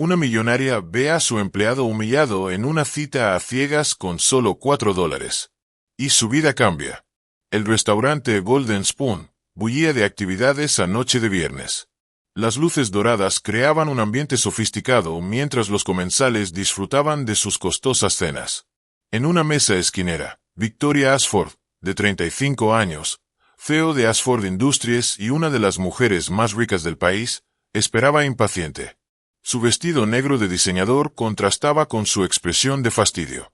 Una millonaria ve a su empleado humillado en una cita a ciegas con solo $4. Y su vida cambia. El restaurante Golden Spoon bullía de actividades a noche de viernes. Las luces doradas creaban un ambiente sofisticado mientras los comensales disfrutaban de sus costosas cenas. En una mesa esquinera, Victoria Ashford, de 35 años, CEO de Ashford Industries y una de las mujeres más ricas del país, esperaba impaciente. Su vestido negro de diseñador contrastaba con su expresión de fastidio.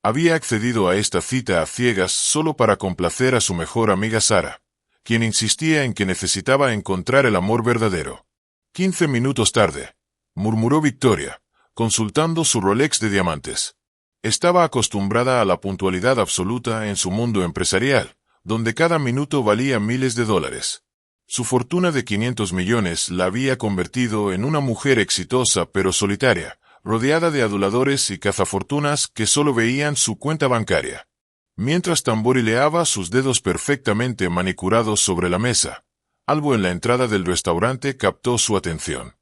Había accedido a esta cita a ciegas solo para complacer a su mejor amiga Sara, quien insistía en que necesitaba encontrar el amor verdadero. 15 minutos tarde, murmuró Victoria, consultando su Rolex de diamantes. Estaba acostumbrada a la puntualidad absoluta en su mundo empresarial, donde cada minuto valía miles de dólares. Su fortuna de 500 millones la había convertido en una mujer exitosa pero solitaria, rodeada de aduladores y cazafortunas que solo veían su cuenta bancaria. Mientras tamborileaba sus dedos perfectamente manicurados sobre la mesa, algo en la entrada del restaurante captó su atención.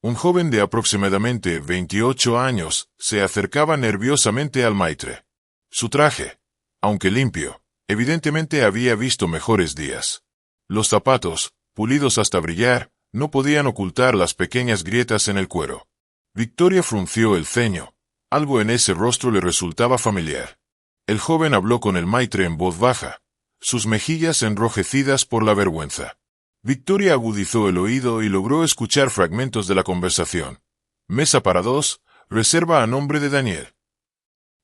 Un joven de aproximadamente 28 años se acercaba nerviosamente al maitre. Su traje, aunque limpio, evidentemente había visto mejores días. Los zapatos, pulidos hasta brillar, no podían ocultar las pequeñas grietas en el cuero. Victoria frunció el ceño. Algo en ese rostro le resultaba familiar. El joven habló con el maitre en voz baja, sus mejillas enrojecidas por la vergüenza. Victoria agudizó el oído y logró escuchar fragmentos de la conversación. Mesa para dos, reserva a nombre de Daniel.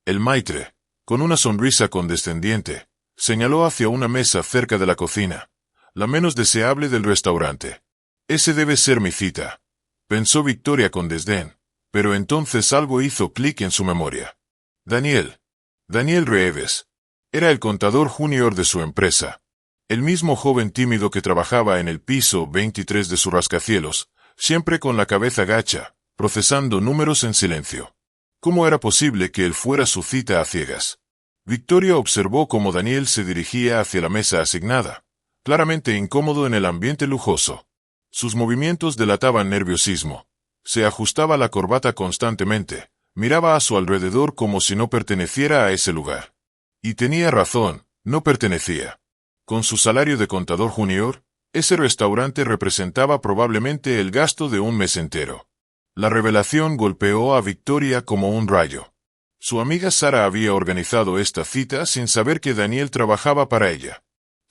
El maitre, con una sonrisa condescendiente, señaló hacia una mesa cerca de la cocina, la menos deseable del restaurante. Ese debe ser mi cita, pensó Victoria con desdén, pero entonces algo hizo clic en su memoria. Daniel Reeves, era el contador junior de su empresa. El mismo joven tímido que trabajaba en el piso 23 de su rascacielos, siempre con la cabeza gacha, procesando números en silencio. ¿Cómo era posible que él fuera su cita a ciegas? Victoria observó cómo Daniel se dirigía hacia la mesa asignada, claramente incómodo en el ambiente lujoso. Sus movimientos delataban nerviosismo. Se ajustaba la corbata constantemente, miraba a su alrededor como si no perteneciera a ese lugar. Y tenía razón, no pertenecía. Con su salario de contador junior, ese restaurante representaba probablemente el gasto de un mes entero. La revelación golpeó a Victoria como un rayo. Su amiga Sara había organizado esta cita sin saber que Daniel trabajaba para ella.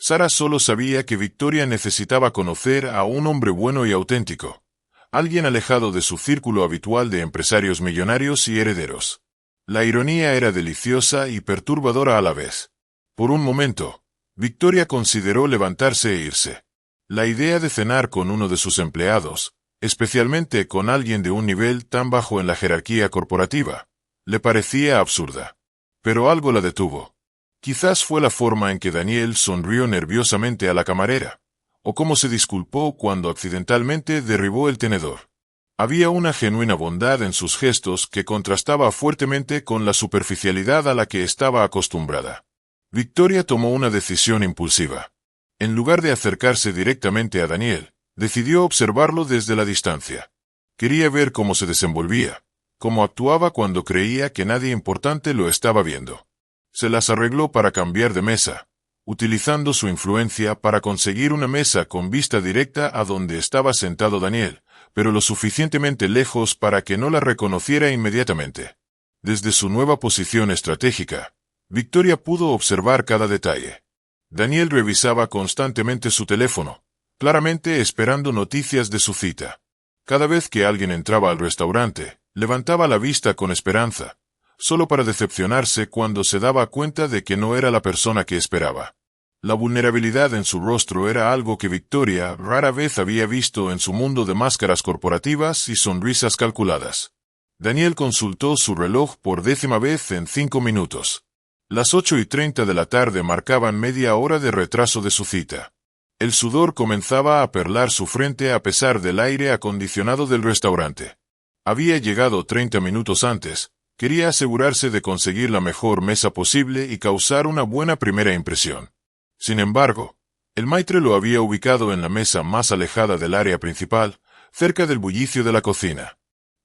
Sara solo sabía que Victoria necesitaba conocer a un hombre bueno y auténtico, alguien alejado de su círculo habitual de empresarios millonarios y herederos. La ironía era deliciosa y perturbadora a la vez. Por un momento, Victoria consideró levantarse e irse. La idea de cenar con uno de sus empleados, especialmente con alguien de un nivel tan bajo en la jerarquía corporativa, le parecía absurda. Pero algo la detuvo. Quizás fue la forma en que Daniel sonrió nerviosamente a la camarera, o cómo se disculpó cuando accidentalmente derribó el tenedor. Había una genuina bondad en sus gestos que contrastaba fuertemente con la superficialidad a la que estaba acostumbrada. Victoria tomó una decisión impulsiva. En lugar de acercarse directamente a Daniel, decidió observarlo desde la distancia. Quería ver cómo se desenvolvía, cómo actuaba cuando creía que nadie importante lo estaba viendo. Se las arregló para cambiar de mesa, utilizando su influencia para conseguir una mesa con vista directa a donde estaba sentado Daniel, pero lo suficientemente lejos para que no la reconociera inmediatamente. Desde su nueva posición estratégica, Victoria pudo observar cada detalle. Daniel revisaba constantemente su teléfono, claramente esperando noticias de su cita. Cada vez que alguien entraba al restaurante, levantaba la vista con esperanza, solo para decepcionarse cuando se daba cuenta de que no era la persona que esperaba. La vulnerabilidad en su rostro era algo que Victoria rara vez había visto en su mundo de máscaras corporativas y sonrisas calculadas. Daniel consultó su reloj por 10ª vez en 5 minutos. Las 8:30 de la tarde marcaban media hora de retraso de su cita. El sudor comenzaba a perlar su frente a pesar del aire acondicionado del restaurante. Había llegado 30 minutos antes, quería asegurarse de conseguir la mejor mesa posible y causar una buena primera impresión. Sin embargo, el maitre lo había ubicado en la mesa más alejada del área principal, cerca del bullicio de la cocina.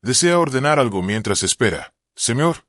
¿Desea ordenar algo mientras espera, señor?,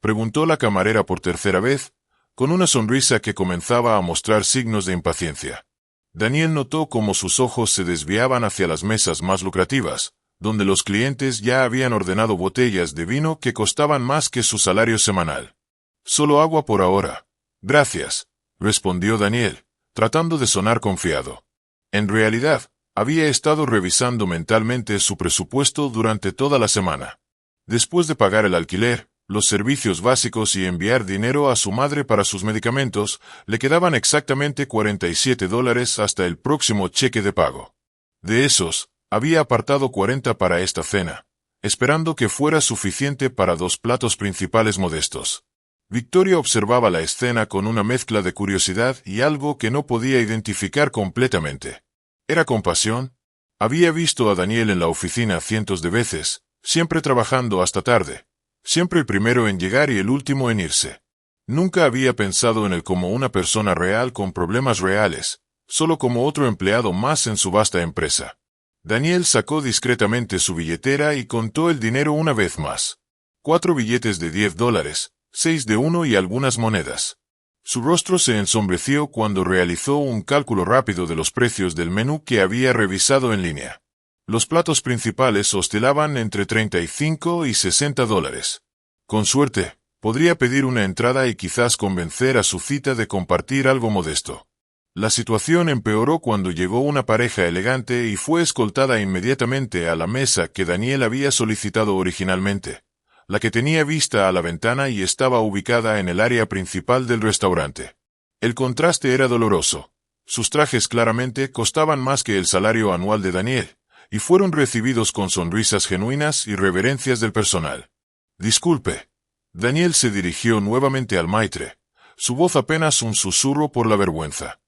preguntó la camarera por tercera vez, con una sonrisa que comenzaba a mostrar signos de impaciencia. Daniel notó cómo sus ojos se desviaban hacia las mesas más lucrativas, donde los clientes ya habían ordenado botellas de vino que costaban más que su salario semanal. «Solo agua por ahora. Gracias», respondió Daniel, tratando de sonar confiado. En realidad, había estado revisando mentalmente su presupuesto durante toda la semana. Después de pagar el alquiler, los servicios básicos y enviar dinero a su madre para sus medicamentos, le quedaban exactamente $47 hasta el próximo cheque de pago. De esos, había apartado 40 para esta cena, esperando que fuera suficiente para 2 platos principales modestos. Victoria observaba la escena con una mezcla de curiosidad y algo que no podía identificar completamente. ¿Era compasión? Había visto a Daniel en la oficina cientos de veces, siempre trabajando hasta tarde, siempre el primero en llegar y el último en irse. Nunca había pensado en él como una persona real con problemas reales, solo como otro empleado más en su vasta empresa. Daniel sacó discretamente su billetera y contó el dinero una vez más. 4 billetes de $10, 6 de 1 y algunas monedas. Su rostro se ensombreció cuando realizó un cálculo rápido de los precios del menú que había revisado en línea. Los platos principales oscilaban entre $35 y $60. Con suerte, podría pedir una entrada y quizás convencer a su cita de compartir algo modesto. La situación empeoró cuando llegó una pareja elegante y fue escoltada inmediatamente a la mesa que Daniel había solicitado originalmente, la que tenía vista a la ventana y estaba ubicada en el área principal del restaurante. El contraste era doloroso. Sus trajes claramente costaban más que el salario anual de Daniel, y fueron recibidos con sonrisas genuinas y reverencias del personal. «Disculpe». Daniel se dirigió nuevamente al maitre, su voz apenas un susurro por la vergüenza.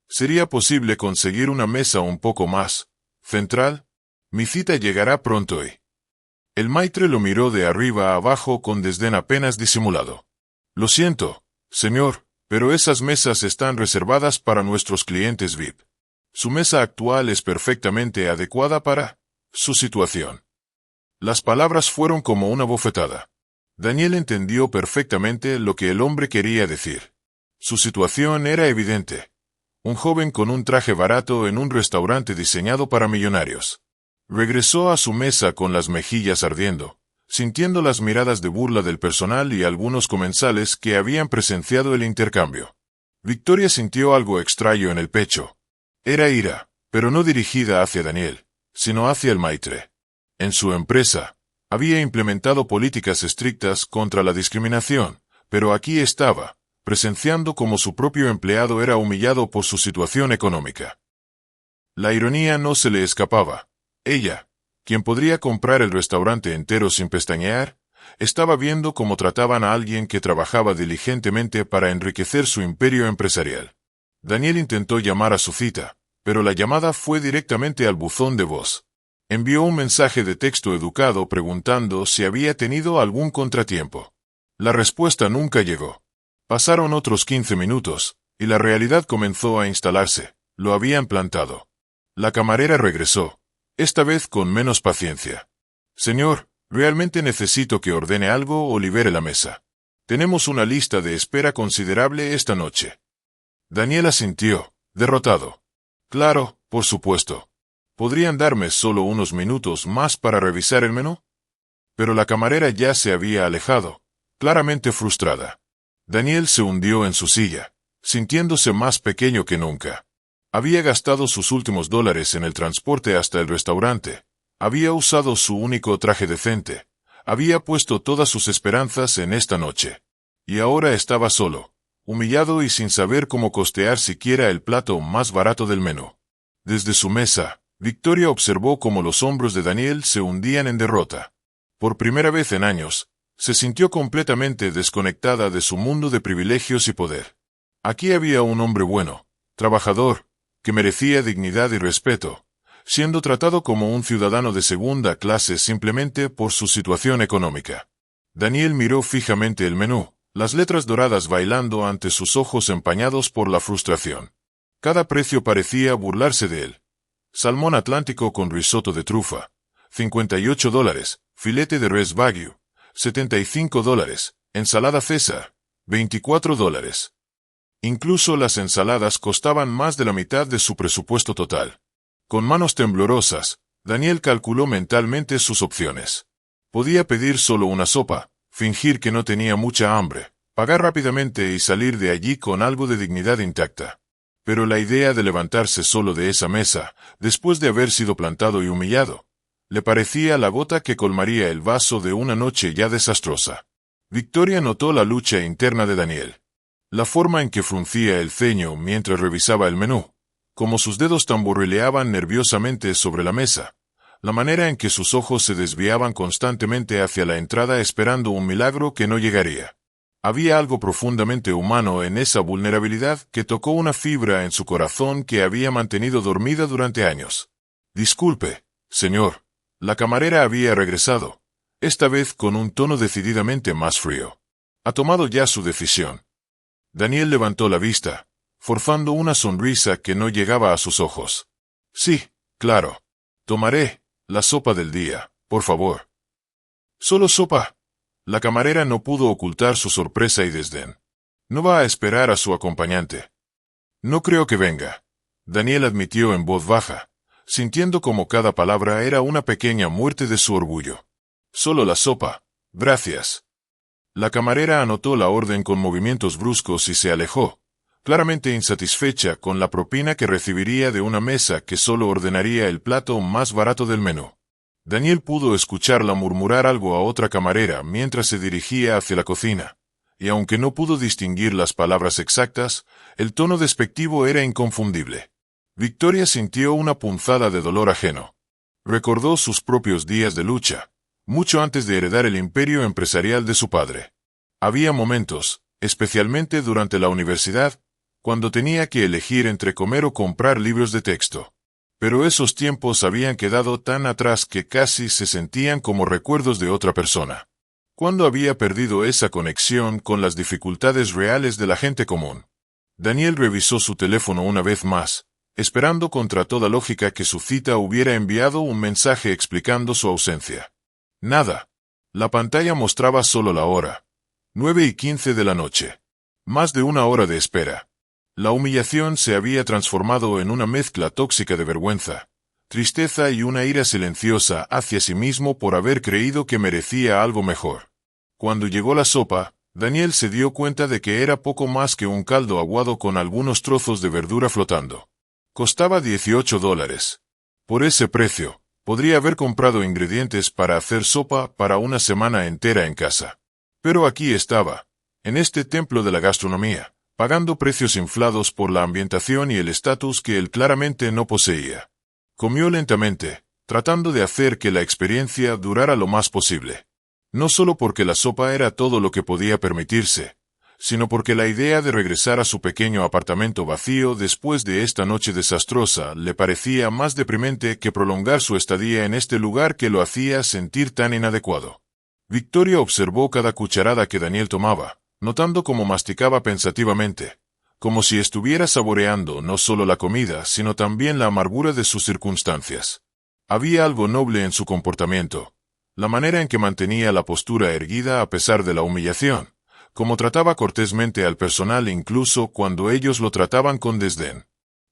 «¿Sería posible conseguir una mesa un poco más central? Mi cita llegará pronto y...». El maitre lo miró de arriba a abajo con desdén apenas disimulado. «Lo siento, señor, pero esas mesas están reservadas para nuestros clientes VIP. Su mesa actual es perfectamente adecuada para su situación». Las palabras fueron como una bofetada. Daniel entendió perfectamente lo que el hombre quería decir. Su situación era evidente. Un joven con un traje barato en un restaurante diseñado para millonarios. Regresó a su mesa con las mejillas ardiendo, sintiendo las miradas de burla del personal y algunos comensales que habían presenciado el intercambio. Victoria sintió algo extraño en el pecho. Era ira, pero no dirigida hacia Daniel, sino hacia el maitre. En su empresa, había implementado políticas estrictas contra la discriminación, pero aquí estaba, presenciando cómo su propio empleado era humillado por su situación económica. La ironía no se le escapaba. Ella, quien podría comprar el restaurante entero sin pestañear, estaba viendo cómo trataban a alguien que trabajaba diligentemente para enriquecer su imperio empresarial. Daniel intentó llamar a su cita, pero la llamada fue directamente al buzón de voz. Envió un mensaje de texto educado preguntando si había tenido algún contratiempo. La respuesta nunca llegó. Pasaron otros 15 minutos, y la realidad comenzó a instalarse. Lo habían plantado. La camarera regresó, esta vez con menos paciencia. «Señor, realmente necesito que ordene algo o libere la mesa. Tenemos una lista de espera considerable esta noche». Daniel asintió, derrotado. «Claro, por supuesto. ¿Podrían darme solo unos minutos más para revisar el menú?». Pero la camarera ya se había alejado, claramente frustrada. Daniel se hundió en su silla, sintiéndose más pequeño que nunca. Había gastado sus últimos $, en el transporte hasta el restaurante. Había usado su único traje decente. Había puesto todas sus esperanzas en esta noche. Y ahora estaba solo, humillado y sin saber cómo costear siquiera el plato más barato del menú. Desde su mesa, Victoria observó cómo los hombros de Daniel se hundían en derrota. Por primera vez en años, se sintió completamente desconectada de su mundo de privilegios y poder. Aquí había un hombre bueno, trabajador, que merecía dignidad y respeto, siendo tratado como un ciudadano de segunda clase simplemente por su situación económica. Daniel miró fijamente el menú, las letras doradas bailando ante sus ojos empañados por la frustración. Cada precio parecía burlarse de él. Salmón atlántico con risotto de trufa, $58, filete de res Wagyu, $75, ensalada César, $24. Incluso las ensaladas costaban más de la mitad de su presupuesto total. Con manos temblorosas, Daniel calculó mentalmente sus opciones. Podía pedir solo una sopa, fingir que no tenía mucha hambre, pagar rápidamente y salir de allí con algo de dignidad intacta. Pero la idea de levantarse solo de esa mesa, después de haber sido plantado y humillado, le parecía la gota que colmaría el vaso de una noche ya desastrosa. Victoria notó la lucha interna de Daniel. La forma en que fruncía el ceño mientras revisaba el menú, como sus dedos tamborileaban nerviosamente sobre la mesa, la manera en que sus ojos se desviaban constantemente hacia la entrada esperando un milagro que no llegaría. Había algo profundamente humano en esa vulnerabilidad que tocó una fibra en su corazón que había mantenido dormida durante años. «Disculpe, señor». La camarera había regresado, esta vez con un tono decididamente más frío. «¿Ha tomado ya su decisión?» Daniel levantó la vista, forzando una sonrisa que no llegaba a sus ojos. «Sí, claro. Tomaré la sopa del día, por favor». «¿Solo sopa?» La camarera no pudo ocultar su sorpresa y desdén. «¿No va a esperar a su acompañante?» «No creo que venga», Daniel admitió en voz baja, sintiendo como cada palabra era una pequeña muerte de su orgullo. «Solo la sopa, gracias». La camarera anotó la orden con movimientos bruscos y se alejó, claramente insatisfecha con la propina que recibiría de una mesa que solo ordenaría el plato más barato del menú. Daniel pudo escucharla murmurar algo a otra camarera mientras se dirigía hacia la cocina, y aunque no pudo distinguir las palabras exactas, el tono despectivo era inconfundible. Victoria sintió una punzada de dolor ajeno. Recordó sus propios días de lucha, mucho antes de heredar el imperio empresarial de su padre. Había momentos, especialmente durante la universidad, cuando tenía que elegir entre comer o comprar libros de texto. Pero esos tiempos habían quedado tan atrás que casi se sentían como recuerdos de otra persona. ¿Cuándo había perdido esa conexión con las dificultades reales de la gente común? Daniel revisó su teléfono una vez más, esperando contra toda lógica que su cita hubiera enviado un mensaje explicando su ausencia. Nada. La pantalla mostraba solo la hora. 9:15 de la noche. Más de una hora de espera. La humillación se había transformado en una mezcla tóxica de vergüenza, tristeza y una ira silenciosa hacia sí mismo por haber creído que merecía algo mejor. Cuando llegó la sopa, Daniel se dio cuenta de que era poco más que un caldo aguado con algunos trozos de verdura flotando. Costaba $18. Por ese precio, podría haber comprado ingredientes para hacer sopa para una semana entera en casa. Pero aquí estaba, en este templo de la gastronomía, pagando precios inflados por la ambientación y el estatus que él claramente no poseía. Comió lentamente, tratando de hacer que la experiencia durara lo más posible. No solo porque la sopa era todo lo que podía permitirse, sino porque la idea de regresar a su pequeño apartamento vacío después de esta noche desastrosa le parecía más deprimente que prolongar su estadía en este lugar que lo hacía sentir tan inadecuado. Victoria observó cada cucharada que Daniel tomaba, notando cómo masticaba pensativamente, como si estuviera saboreando no solo la comida, sino también la amargura de sus circunstancias. Había algo noble en su comportamiento, la manera en que mantenía la postura erguida a pesar de la humillación, como trataba cortésmente al personal incluso cuando ellos lo trataban con desdén.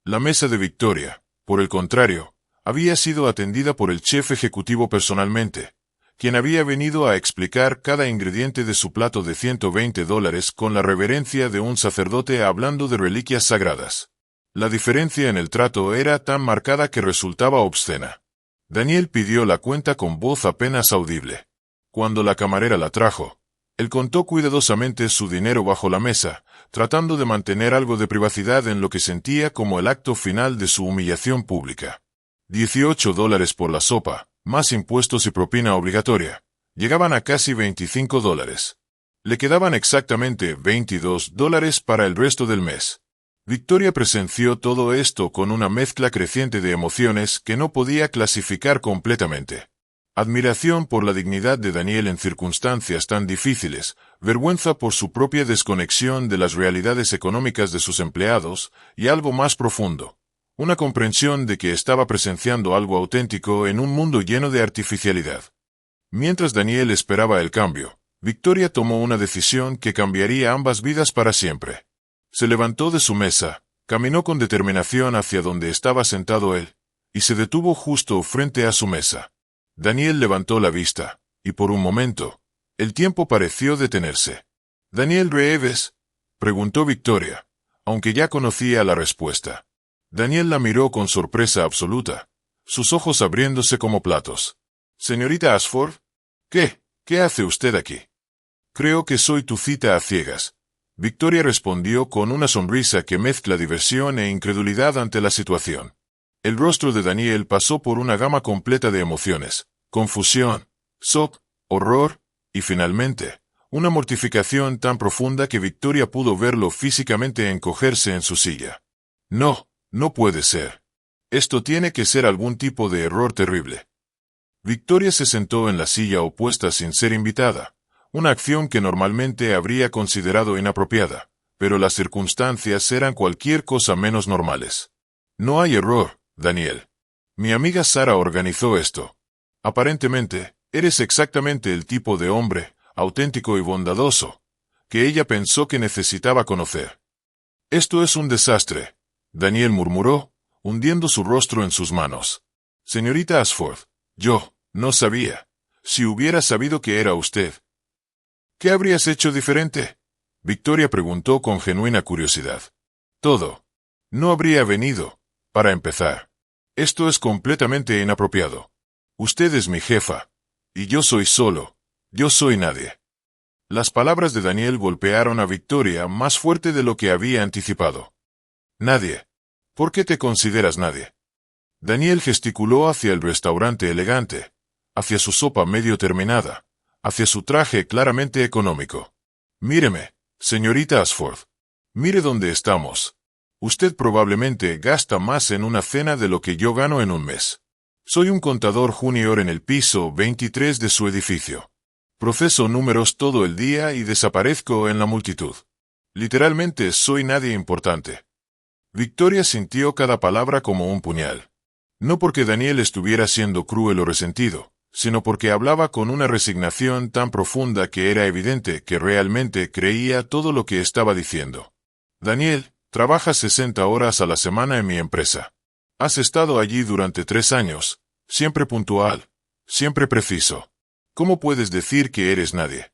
La mesa de Victoria, por el contrario, había sido atendida por el chef ejecutivo personalmente, quien había venido a explicar cada ingrediente de su plato de $120 con la reverencia de un sacerdote hablando de reliquias sagradas. La diferencia en el trato era tan marcada que resultaba obscena. Daniel pidió la cuenta con voz apenas audible. Cuando la camarera la trajo, él contó cuidadosamente su dinero bajo la mesa, tratando de mantener algo de privacidad en lo que sentía como el acto final de su humillación pública. $18 por la sopa, más impuestos y propina obligatoria, llegaban a casi $25. Le quedaban exactamente $22 para el resto del mes. Victoria presenció todo esto con una mezcla creciente de emociones que no podía clasificar completamente. Admiración por la dignidad de Daniel en circunstancias tan difíciles, vergüenza por su propia desconexión de las realidades económicas de sus empleados, y algo más profundo, una comprensión de que estaba presenciando algo auténtico en un mundo lleno de artificialidad. Mientras Daniel esperaba el cambio, Victoria tomó una decisión que cambiaría ambas vidas para siempre. Se levantó de su mesa, caminó con determinación hacia donde estaba sentado él, y se detuvo justo frente a su mesa. Daniel levantó la vista, y por un momento, el tiempo pareció detenerse. «¿Daniel Reeves?», preguntó Victoria, aunque ya conocía la respuesta. Daniel la miró con sorpresa absoluta, sus ojos abriéndose como platos. «Señorita Ashford, ¿qué hace usted aquí?» «Creo que soy tu cita a ciegas», Victoria respondió con una sonrisa que mezcla diversión e incredulidad ante la situación. El rostro de Daniel pasó por una gama completa de emociones: confusión, shock, horror, y finalmente, una mortificación tan profunda que Victoria pudo verlo físicamente encogerse en su silla. No puede ser. Esto tiene que ser algún tipo de error terrible. Victoria se sentó en la silla opuesta sin ser invitada, una acción que normalmente habría considerado inapropiada, pero las circunstancias eran cualquier cosa menos normales. «No hay error, Daniel. Mi amiga Sara organizó esto. Aparentemente, eres exactamente el tipo de hombre, auténtico y bondadoso, que ella pensó que necesitaba conocer». «Esto es un desastre», Daniel murmuró, hundiendo su rostro en sus manos. «Señorita Ashford, yo no sabía. Si hubiera sabido que era usted». «¿Qué habrías hecho diferente?», Victoria preguntó con genuina curiosidad. «Todo. No habría venido, para empezar. Esto es completamente inapropiado. Usted es mi jefa, y yo soy solo, yo soy nadie». Las palabras de Daniel golpearon a Victoria más fuerte de lo que había anticipado. «Nadie. ¿Por qué te consideras nadie?». Daniel gesticuló hacia el restaurante elegante, hacia su sopa medio terminada, hacia su traje claramente económico. «Míreme, señorita Ashford. Mire dónde estamos. Usted probablemente gasta más en una cena de lo que yo gano en un mes. Soy un contador junior en el piso 23 de su edificio. Proceso números todo el día y desaparezco en la multitud. Literalmente soy nadie importante». Victoria sintió cada palabra como un puñal. No porque Daniel estuviera siendo cruel o resentido, sino porque hablaba con una resignación tan profunda que era evidente que realmente creía todo lo que estaba diciendo. «Daniel, trabajas 60 horas a la semana en mi empresa. Has estado allí durante 3 años, siempre puntual, siempre preciso. ¿Cómo puedes decir que eres nadie?».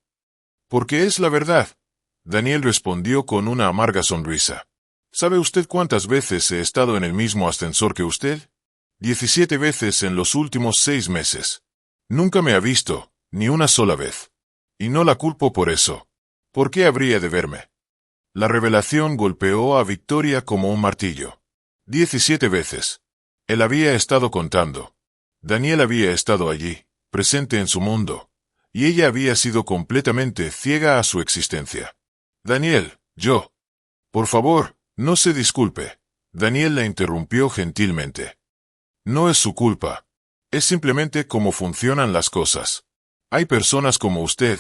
«Porque es la verdad», Daniel respondió con una amarga sonrisa. «¿Sabe usted cuántas veces he estado en el mismo ascensor que usted? 17 veces en los últimos 6 meses. Nunca me ha visto, ni una sola vez. Y no la culpo por eso. ¿Por qué habría de verme?». La revelación golpeó a Victoria como un martillo. 17 veces. Él había estado contando. Daniel había estado allí, presente en su mundo, y ella había sido completamente ciega a su existencia. «Daniel, yo». «Por favor, no se disculpe», Daniel la interrumpió gentilmente. «No es su culpa. Es simplemente cómo funcionan las cosas. Hay personas como usted,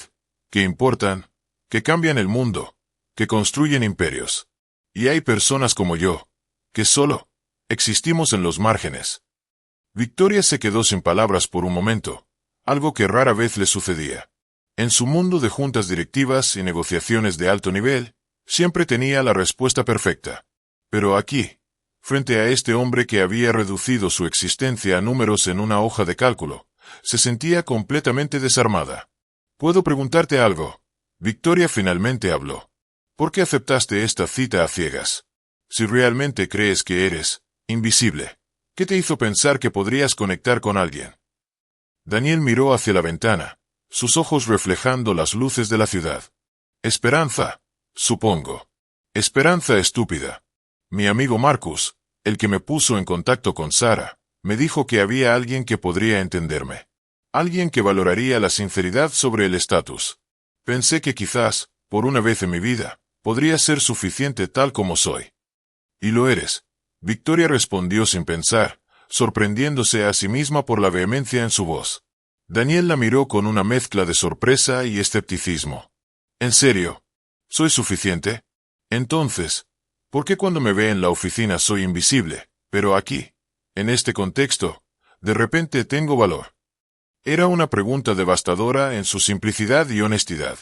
que importan, que cambian el mundo, que construyen imperios. Y hay personas como yo, que solo existimos en los márgenes». Victoria se quedó sin palabras por un momento, algo que rara vez le sucedía. En su mundo de juntas directivas y negociaciones de alto nivel, siempre tenía la respuesta perfecta. Pero aquí, frente a este hombre que había reducido su existencia a números en una hoja de cálculo, se sentía completamente desarmada. «¿Puedo preguntarte algo?». Victoria finalmente habló. «¿Por qué aceptaste esta cita a ciegas? Si realmente crees que eres invisible, ¿qué te hizo pensar que podrías conectar con alguien?». Daniel miró hacia la ventana, sus ojos reflejando las luces de la ciudad. «Esperanza, supongo. Esperanza estúpida. Mi amigo Marcus, el que me puso en contacto con Sara, me dijo que había alguien que podría entenderme. Alguien que valoraría la sinceridad sobre el estatus. Pensé que quizás, por una vez en mi vida, podría ser suficiente tal como soy». «Y lo eres», Victoria respondió sin pensar, sorprendiéndose a sí misma por la vehemencia en su voz. Daniel la miró con una mezcla de sorpresa y escepticismo. «¿En serio? ¿Soy suficiente? Entonces, ¿por qué cuando me ve en la oficina soy invisible, pero aquí, en este contexto, de repente tengo valor?». Era una pregunta devastadora en su simplicidad y honestidad.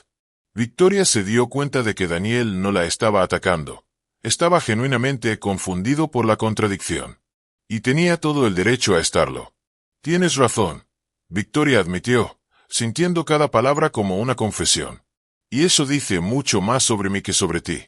Victoria se dio cuenta de que Daniel no la estaba atacando. Estaba genuinamente confundido por la contradicción. Y tenía todo el derecho a estarlo. Tienes razón, Victoria admitió, sintiendo cada palabra como una confesión. Y eso dice mucho más sobre mí que sobre ti.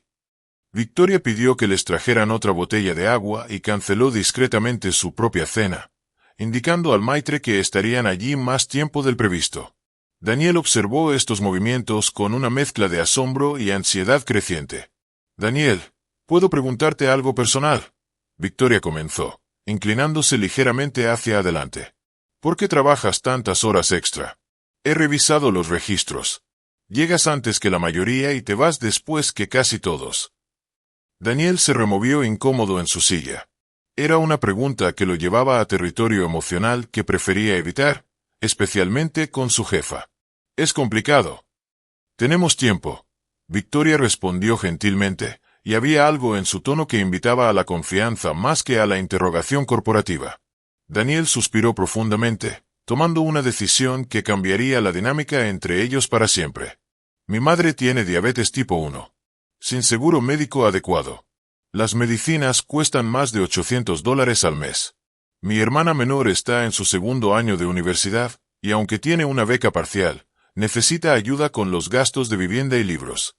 Victoria pidió que les trajeran otra botella de agua y canceló discretamente su propia cena, indicando al maitre que estarían allí más tiempo del previsto. Daniel observó estos movimientos con una mezcla de asombro y ansiedad creciente. Daniel, ¿puedo preguntarte algo personal? Victoria comenzó, inclinándose ligeramente hacia adelante. ¿Por qué trabajas tantas horas extra? He revisado los registros. Llegas antes que la mayoría y te vas después que casi todos. Daniel se removió incómodo en su silla. Era una pregunta que lo llevaba a territorio emocional que prefería evitar, especialmente con su jefa. Es complicado. Tenemos tiempo. Victoria respondió gentilmente, y había algo en su tono que invitaba a la confianza más que a la interrogación corporativa. Daniel suspiró profundamente, tomando una decisión que cambiaría la dinámica entre ellos para siempre. Mi madre tiene diabetes tipo 1. Sin seguro médico adecuado. Las medicinas cuestan más de $800 al mes. Mi hermana menor está en su segundo año de universidad, y aunque tiene una beca parcial, necesita ayuda con los gastos de vivienda y libros.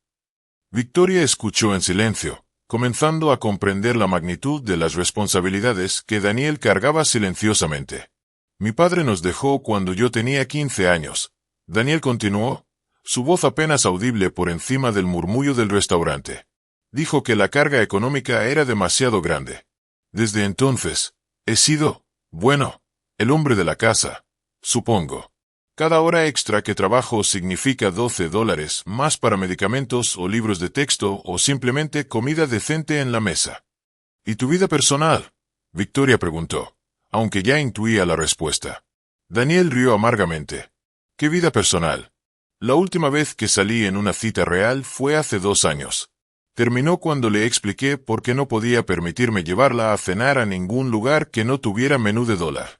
Victoria escuchó en silencio, comenzando a comprender la magnitud de las responsabilidades que Daniel cargaba silenciosamente. Mi padre nos dejó cuando yo tenía 15 años. Daniel continuó, su voz apenas audible por encima del murmullo del restaurante. Dijo que la carga económica era demasiado grande. Desde entonces, he sido, bueno, el hombre de la casa, supongo. Cada hora extra que trabajo significa $12 más para medicamentos o libros de texto o simplemente comida decente en la mesa. ¿Y tu vida personal? Victoria preguntó, aunque ya intuía la respuesta. Daniel rió amargamente. ¿Qué vida personal? La última vez que salí en una cita real fue hace 2 años. Terminó cuando le expliqué por qué no podía permitirme llevarla a cenar a ningún lugar que no tuviera menú de $1.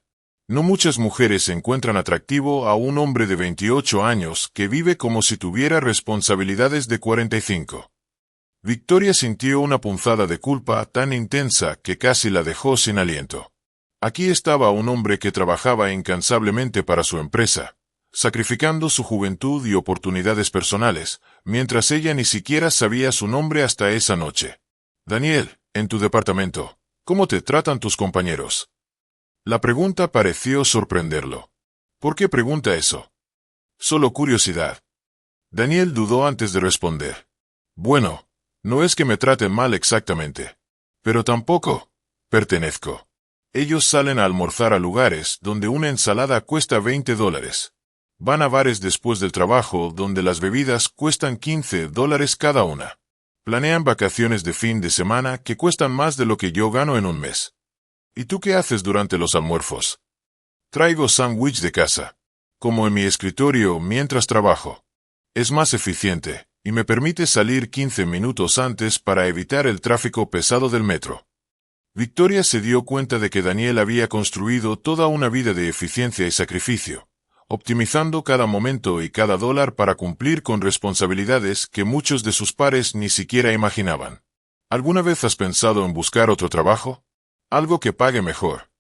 No muchas mujeres encuentran atractivo a un hombre de 28 años que vive como si tuviera responsabilidades de 45. Victoria sintió una punzada de culpa tan intensa que casi la dejó sin aliento. Aquí estaba un hombre que trabajaba incansablemente para su empresa, sacrificando su juventud y oportunidades personales, mientras ella ni siquiera sabía su nombre hasta esa noche. Daniel, en tu departamento, ¿cómo te tratan tus compañeros? La pregunta pareció sorprenderlo. ¿Por qué pregunta eso? Solo curiosidad. Daniel dudó antes de responder. Bueno, no es que me traten mal exactamente. Pero tampoco pertenezco. Ellos salen a almorzar a lugares donde una ensalada cuesta $20. Van a bares después del trabajo donde las bebidas cuestan $15 cada una. Planean vacaciones de fin de semana que cuestan más de lo que yo gano en un mes. ¿Y tú qué haces durante los almuerzos? Traigo sándwich de casa. Como en mi escritorio mientras trabajo. Es más eficiente, y me permite salir 15 minutos antes para evitar el tráfico pesado del metro. Victoria se dio cuenta de que Daniel había construido toda una vida de eficiencia y sacrificio, optimizando cada momento y cada dólar para cumplir con responsabilidades que muchos de sus pares ni siquiera imaginaban. ¿Alguna vez has pensado en buscar otro trabajo? Algo que pague mejor.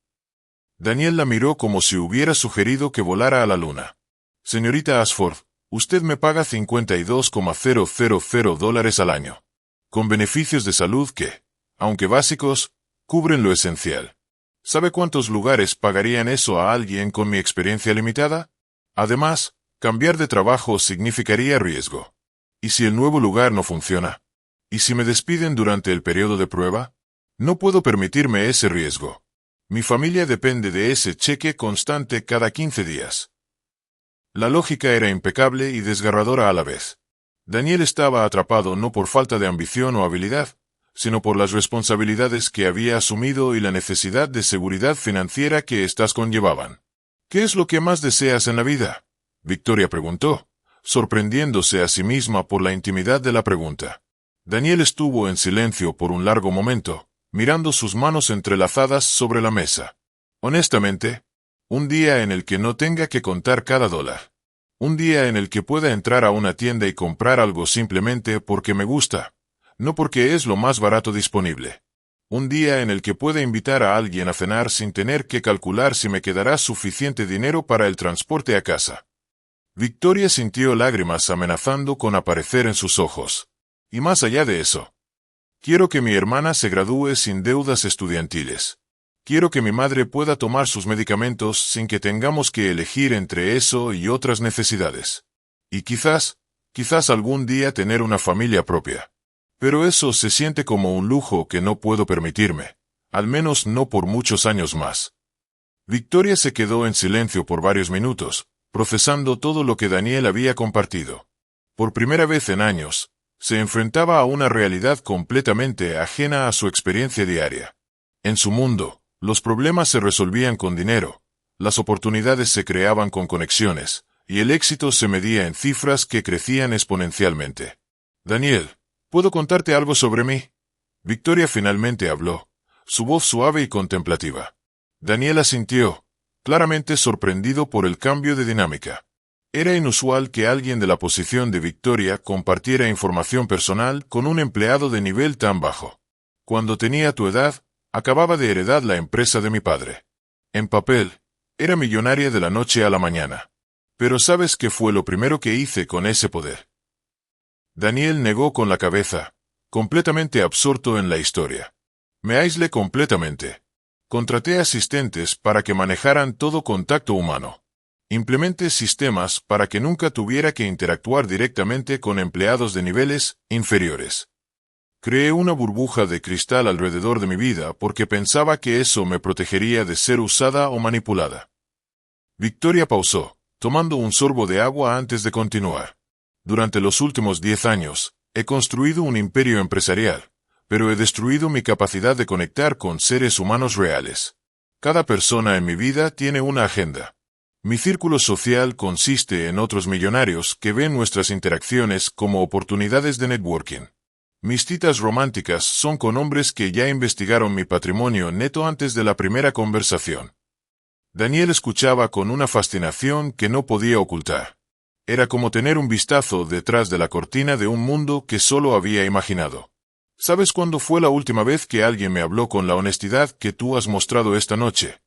Daniel la miró como si hubiera sugerido que volara a la luna. Señorita Ashford, usted me paga $52,000 al año. Con beneficios de salud que, aunque básicos, cubren lo esencial. ¿Sabe cuántos lugares pagarían eso a alguien con mi experiencia limitada? Además, cambiar de trabajo significaría riesgo. ¿Y si el nuevo lugar no funciona? ¿Y si me despiden durante el periodo de prueba? No puedo permitirme ese riesgo. Mi familia depende de ese cheque constante cada 15 días. La lógica era impecable y desgarradora a la vez. Daniel estaba atrapado no por falta de ambición o habilidad, sino por las responsabilidades que había asumido y la necesidad de seguridad financiera que éstas conllevaban. ¿Qué es lo que más deseas en la vida? Victoria preguntó, sorprendiéndose a sí misma por la intimidad de la pregunta. Daniel estuvo en silencio por un largo momento, mirando sus manos entrelazadas sobre la mesa. Honestamente, Un día en el que no tenga que contar cada dólar. Un día en el que pueda entrar a una tienda y comprar algo simplemente porque me gusta, no porque es lo más barato disponible. Un día en el que pueda invitar a alguien a cenar sin tener que calcular si me quedará suficiente dinero para el transporte a casa. Victoria sintió lágrimas amenazando con aparecer en sus ojos. Y más allá de eso. Quiero que mi hermana se gradúe sin deudas estudiantiles. Quiero que mi madre pueda tomar sus medicamentos sin que tengamos que elegir entre eso y otras necesidades. Y quizás algún día tener una familia propia. Pero eso se siente como un lujo que no puedo permitirme, al menos no por muchos años más. Victoria se quedó en silencio por varios minutos, procesando todo lo que Daniel había compartido. Por primera vez en años, se enfrentaba a una realidad completamente ajena a su experiencia diaria. En su mundo, los problemas se resolvían con dinero, las oportunidades se creaban con conexiones, y el éxito se medía en cifras que crecían exponencialmente. Daniel, ¿puedo contarte algo sobre mí? Victoria finalmente habló, su voz suave y contemplativa. Daniel asintió, claramente sorprendido por el cambio de dinámica. Era inusual que alguien de la posición de Victoria compartiera información personal con un empleado de nivel tan bajo. Cuando tenía tu edad, acababa de heredar la empresa de mi padre. En papel, era millonaria de la noche a la mañana. Pero ¿sabes qué fue lo primero que hice con ese poder? Daniel negó con la cabeza, completamente absorto en la historia. Me aislé completamente. Contraté asistentes para que manejaran todo contacto humano. Implementé sistemas para que nunca tuviera que interactuar directamente con empleados de niveles inferiores. Creé una burbuja de cristal alrededor de mi vida porque pensaba que eso me protegería de ser usada o manipulada. Victoria pausó, tomando un sorbo de agua antes de continuar. Durante los últimos 10 años, he construido un imperio empresarial, pero he destruido mi capacidad de conectar con seres humanos reales. Cada persona en mi vida tiene una agenda. Mi círculo social consiste en otros millonarios que ven nuestras interacciones como oportunidades de networking. Mis citas románticas son con hombres que ya investigaron mi patrimonio neto antes de la primera conversación. Daniel escuchaba con una fascinación que no podía ocultar. Era como tener un vistazo detrás de la cortina de un mundo que solo había imaginado. ¿Sabes cuándo fue la última vez que alguien me habló con la honestidad que tú has mostrado esta noche?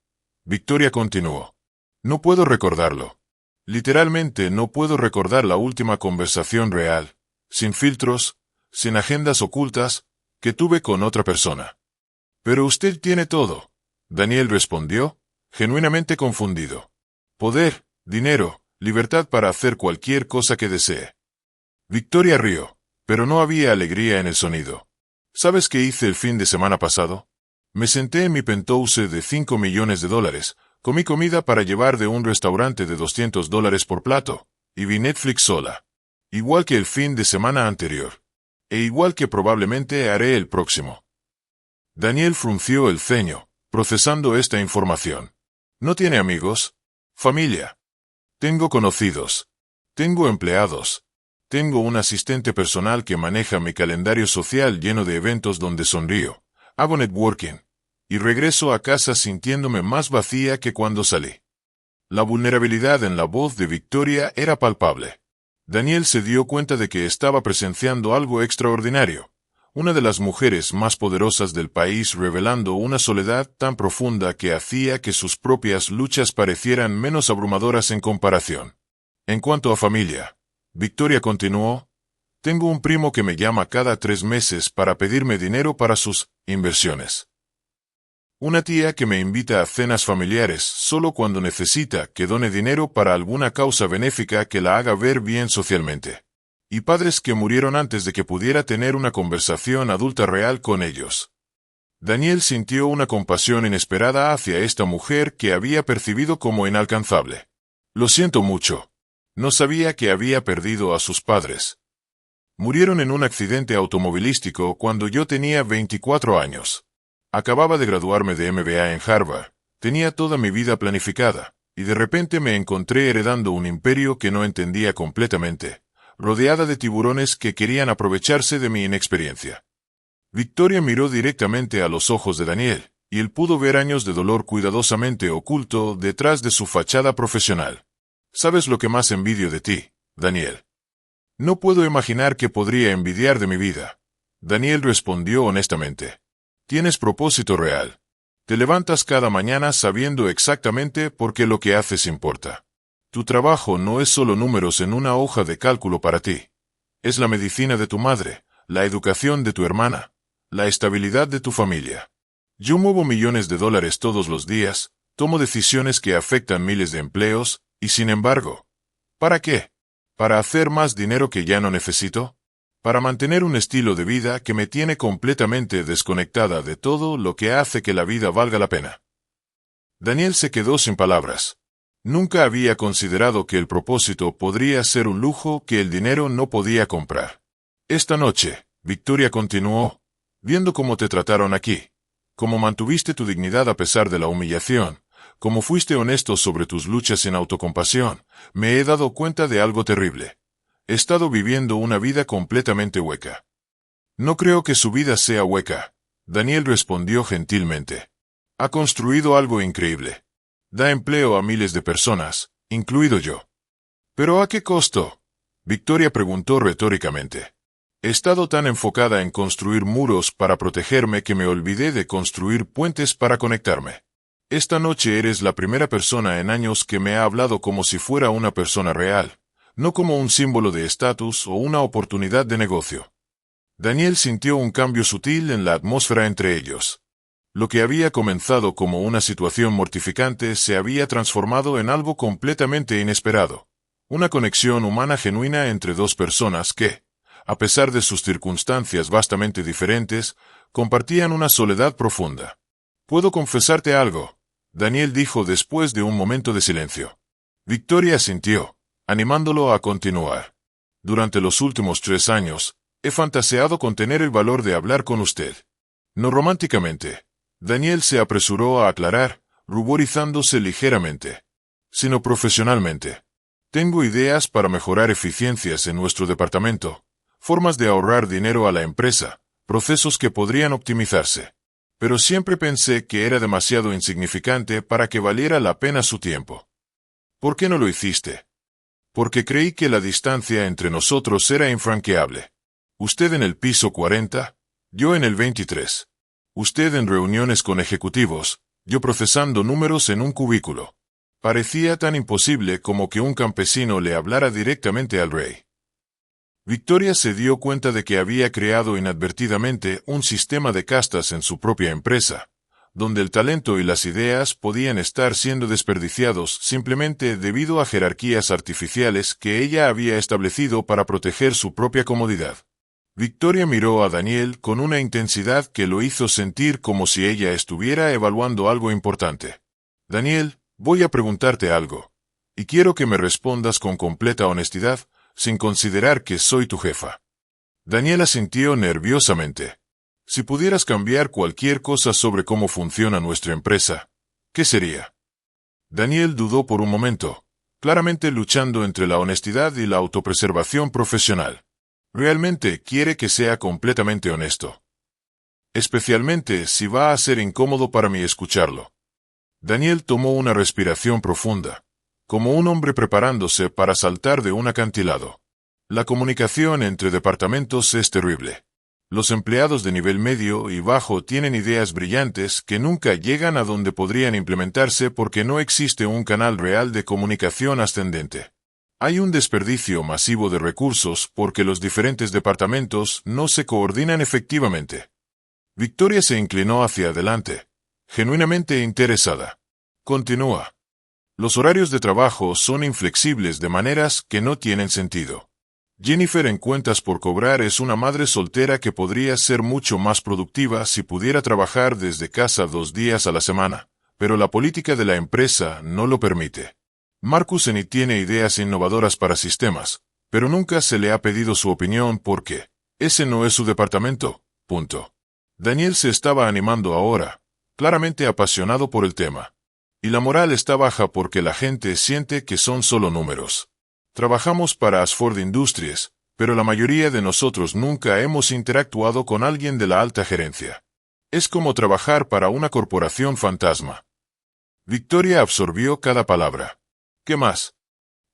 Victoria continuó. No puedo recordarlo. Literalmente no puedo recordar la última conversación real, sin filtros, sin agendas ocultas, que tuve con otra persona. Pero usted tiene todo, Daniel respondió, genuinamente confundido. Poder, dinero, libertad para hacer cualquier cosa que desee. Victoria rió, pero no había alegría en el sonido. ¿Sabes qué hice el fin de semana pasado? Me senté en mi penthouse de $5 millones, comí comida para llevar de un restaurante de $200 por plato, y vi Netflix sola. Igual que el fin de semana anterior. E igual que probablemente haré el próximo. Daniel frunció el ceño, procesando esta información. ¿No tiene amigos? ¿Familia? Tengo conocidos. Tengo empleados. Tengo un asistente personal que maneja mi calendario social lleno de eventos donde sonrío, hago networking, y regreso a casa sintiéndome más vacía que cuando salí. La vulnerabilidad en la voz de Victoria era palpable. Daniel se dio cuenta de que estaba presenciando algo extraordinario. Una de las mujeres más poderosas del país revelando una soledad tan profunda que hacía que sus propias luchas parecieran menos abrumadoras en comparación. En cuanto a familia, Victoria continuó, tengo un primo que me llama cada 3 meses para pedirme dinero para sus inversiones. Una tía que me invita a cenas familiares solo cuando necesita que done dinero para alguna causa benéfica que la haga ver bien socialmente. Y padres que murieron antes de que pudiera tener una conversación adulta real con ellos. Daniel sintió una compasión inesperada hacia esta mujer que había percibido como inalcanzable. Lo siento mucho. No sabía que había perdido a sus padres. Murieron en un accidente automovilístico cuando yo tenía 24 años. Acababa de graduarme de MBA en Harvard, tenía toda mi vida planificada, y de repente me encontré heredando un imperio que no entendía completamente, rodeada de tiburones que querían aprovecharse de mi inexperiencia. Victoria miró directamente a los ojos de Daniel, y él pudo ver años de dolor cuidadosamente oculto detrás de su fachada profesional. ¿Sabes lo que más envidio de ti, Daniel? No puedo imaginar qué podría envidiar de mi vida. Daniel respondió honestamente. Tienes propósito real. Te levantas cada mañana sabiendo exactamente por qué lo que haces importa. Tu trabajo no es solo números en una hoja de cálculo para ti. Es la medicina de tu madre, la educación de tu hermana, la estabilidad de tu familia. Yo muevo millones de dólares todos los días, tomo decisiones que afectan miles de empleos, y sin embargo, ¿para qué? ¿Para hacer más dinero que ya no necesito? ¿Para mantener un estilo de vida que me tiene completamente desconectada de todo lo que hace que la vida valga la pena? Daniel se quedó sin palabras. Nunca había considerado que el propósito podría ser un lujo que el dinero no podía comprar. Esta noche, Victoria continuó, viendo cómo te trataron aquí, cómo mantuviste tu dignidad a pesar de la humillación, cómo fuiste honesto sobre tus luchas sin autocompasión, me he dado cuenta de algo terrible. He estado viviendo una vida completamente hueca. No creo que su vida sea hueca, Daniel respondió gentilmente. Ha construido algo increíble. Da empleo a miles de personas, incluido yo. ¿Pero a qué costo? Victoria preguntó retóricamente. He estado tan enfocada en construir muros para protegerme que me olvidé de construir puentes para conectarme. Esta noche eres la primera persona en años que me ha hablado como si fuera una persona real, no como un símbolo de estatus o una oportunidad de negocio. Daniel sintió un cambio sutil en la atmósfera entre ellos. Lo que había comenzado como una situación mortificante se había transformado en algo completamente inesperado. Una conexión humana genuina entre dos personas que, a pesar de sus circunstancias vastamente diferentes, compartían una soledad profunda. «Puedo confesarte algo», Daniel dijo después de un momento de silencio. Victoria asintió, animándolo a continuar. «Durante los últimos 3 años, he fantaseado con tener el valor de hablar con usted. No románticamente», Daniel se apresuró a aclarar, ruborizándose ligeramente, «sino profesionalmente. Tengo ideas para mejorar eficiencias en nuestro departamento, formas de ahorrar dinero a la empresa, procesos que podrían optimizarse. Pero siempre pensé que era demasiado insignificante para que valiera la pena su tiempo». «¿Por qué no lo hiciste?» «Porque creí que la distancia entre nosotros era infranqueable. Usted en el piso 40, yo en el 23. Usted en reuniones con ejecutivos, yo procesando números en un cubículo. Parecía tan imposible como que un campesino le hablara directamente al rey». Victoria se dio cuenta de que había creado inadvertidamente un sistema de castas en su propia empresa, donde el talento y las ideas podían estar siendo desperdiciados simplemente debido a jerarquías artificiales que ella había establecido para proteger su propia comodidad. Victoria miró a Daniel con una intensidad que lo hizo sentir como si ella estuviera evaluando algo importante. «Daniel, voy a preguntarte algo, y quiero que me respondas con completa honestidad, sin considerar que soy tu jefa». Daniel asintió nerviosamente. «Si pudieras cambiar cualquier cosa sobre cómo funciona nuestra empresa, ¿qué sería?» Daniel dudó por un momento, claramente luchando entre la honestidad y la autopreservación profesional. Realmente quiere que sea completamente honesto. Especialmente si va a ser incómodo para mí escucharlo. Daniel tomó una respiración profunda, como un hombre preparándose para saltar de un acantilado. La comunicación entre departamentos es terrible. Los empleados de nivel medio y bajo tienen ideas brillantes que nunca llegan a donde podrían implementarse porque no existe un canal real de comunicación ascendente. Hay un desperdicio masivo de recursos porque los diferentes departamentos no se coordinan efectivamente. Victoria se inclinó hacia adelante, genuinamente interesada. Continúa. Los horarios de trabajo son inflexibles de maneras que no tienen sentido. Jennifer en cuentas por cobrar es una madre soltera que podría ser mucho más productiva si pudiera trabajar desde casa 2 días a la semana, pero la política de la empresa no lo permite. Marcusen tiene ideas innovadoras para sistemas, pero nunca se le ha pedido su opinión porque ese no es su departamento. Punto. Daniel se estaba animando ahora, claramente apasionado por el tema. Y la moral está baja porque la gente siente que son solo números. Trabajamos para Ashford Industries, pero la mayoría de nosotros nunca hemos interactuado con alguien de la alta gerencia. Es como trabajar para una corporación fantasma. Victoria absorbió cada palabra. ¿Qué más?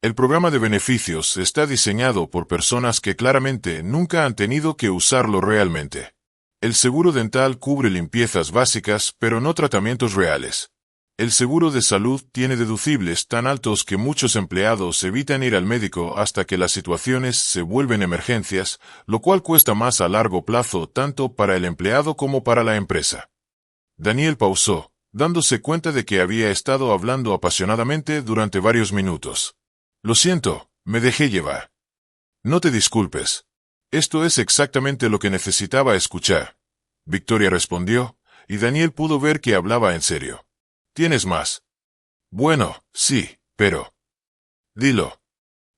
El programa de beneficios está diseñado por personas que claramente nunca han tenido que usarlo realmente. El seguro dental cubre limpiezas básicas, pero no tratamientos reales. El seguro de salud tiene deducibles tan altos que muchos empleados evitan ir al médico hasta que las situaciones se vuelven emergencias, lo cual cuesta más a largo plazo tanto para el empleado como para la empresa. Daniel pausó, dándose cuenta de que había estado hablando apasionadamente durante varios minutos. Lo siento, me dejé llevar. No te disculpes. Esto es exactamente lo que necesitaba escuchar. Victoria respondió, y Daniel pudo ver que hablaba en serio. ¿Tienes más? Bueno, sí, pero... Dilo.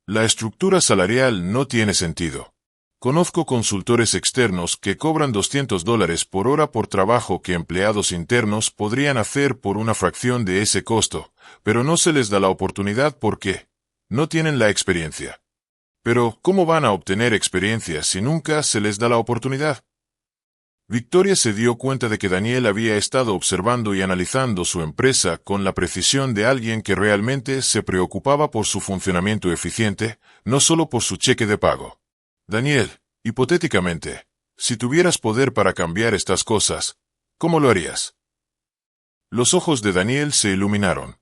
La estructura salarial no tiene sentido. Conozco consultores externos que cobran $200 por hora por trabajo que empleados internos podrían hacer por una fracción de ese costo, pero no se les da la oportunidad porque no tienen la experiencia. Pero, ¿cómo van a obtener experiencia si nunca se les da la oportunidad? Victoria se dio cuenta de que Daniel había estado observando y analizando su empresa con la precisión de alguien que realmente se preocupaba por su funcionamiento eficiente, no solo por su cheque de pago. Daniel, hipotéticamente, si tuvieras poder para cambiar estas cosas, ¿cómo lo harías? Los ojos de Daniel se iluminaron.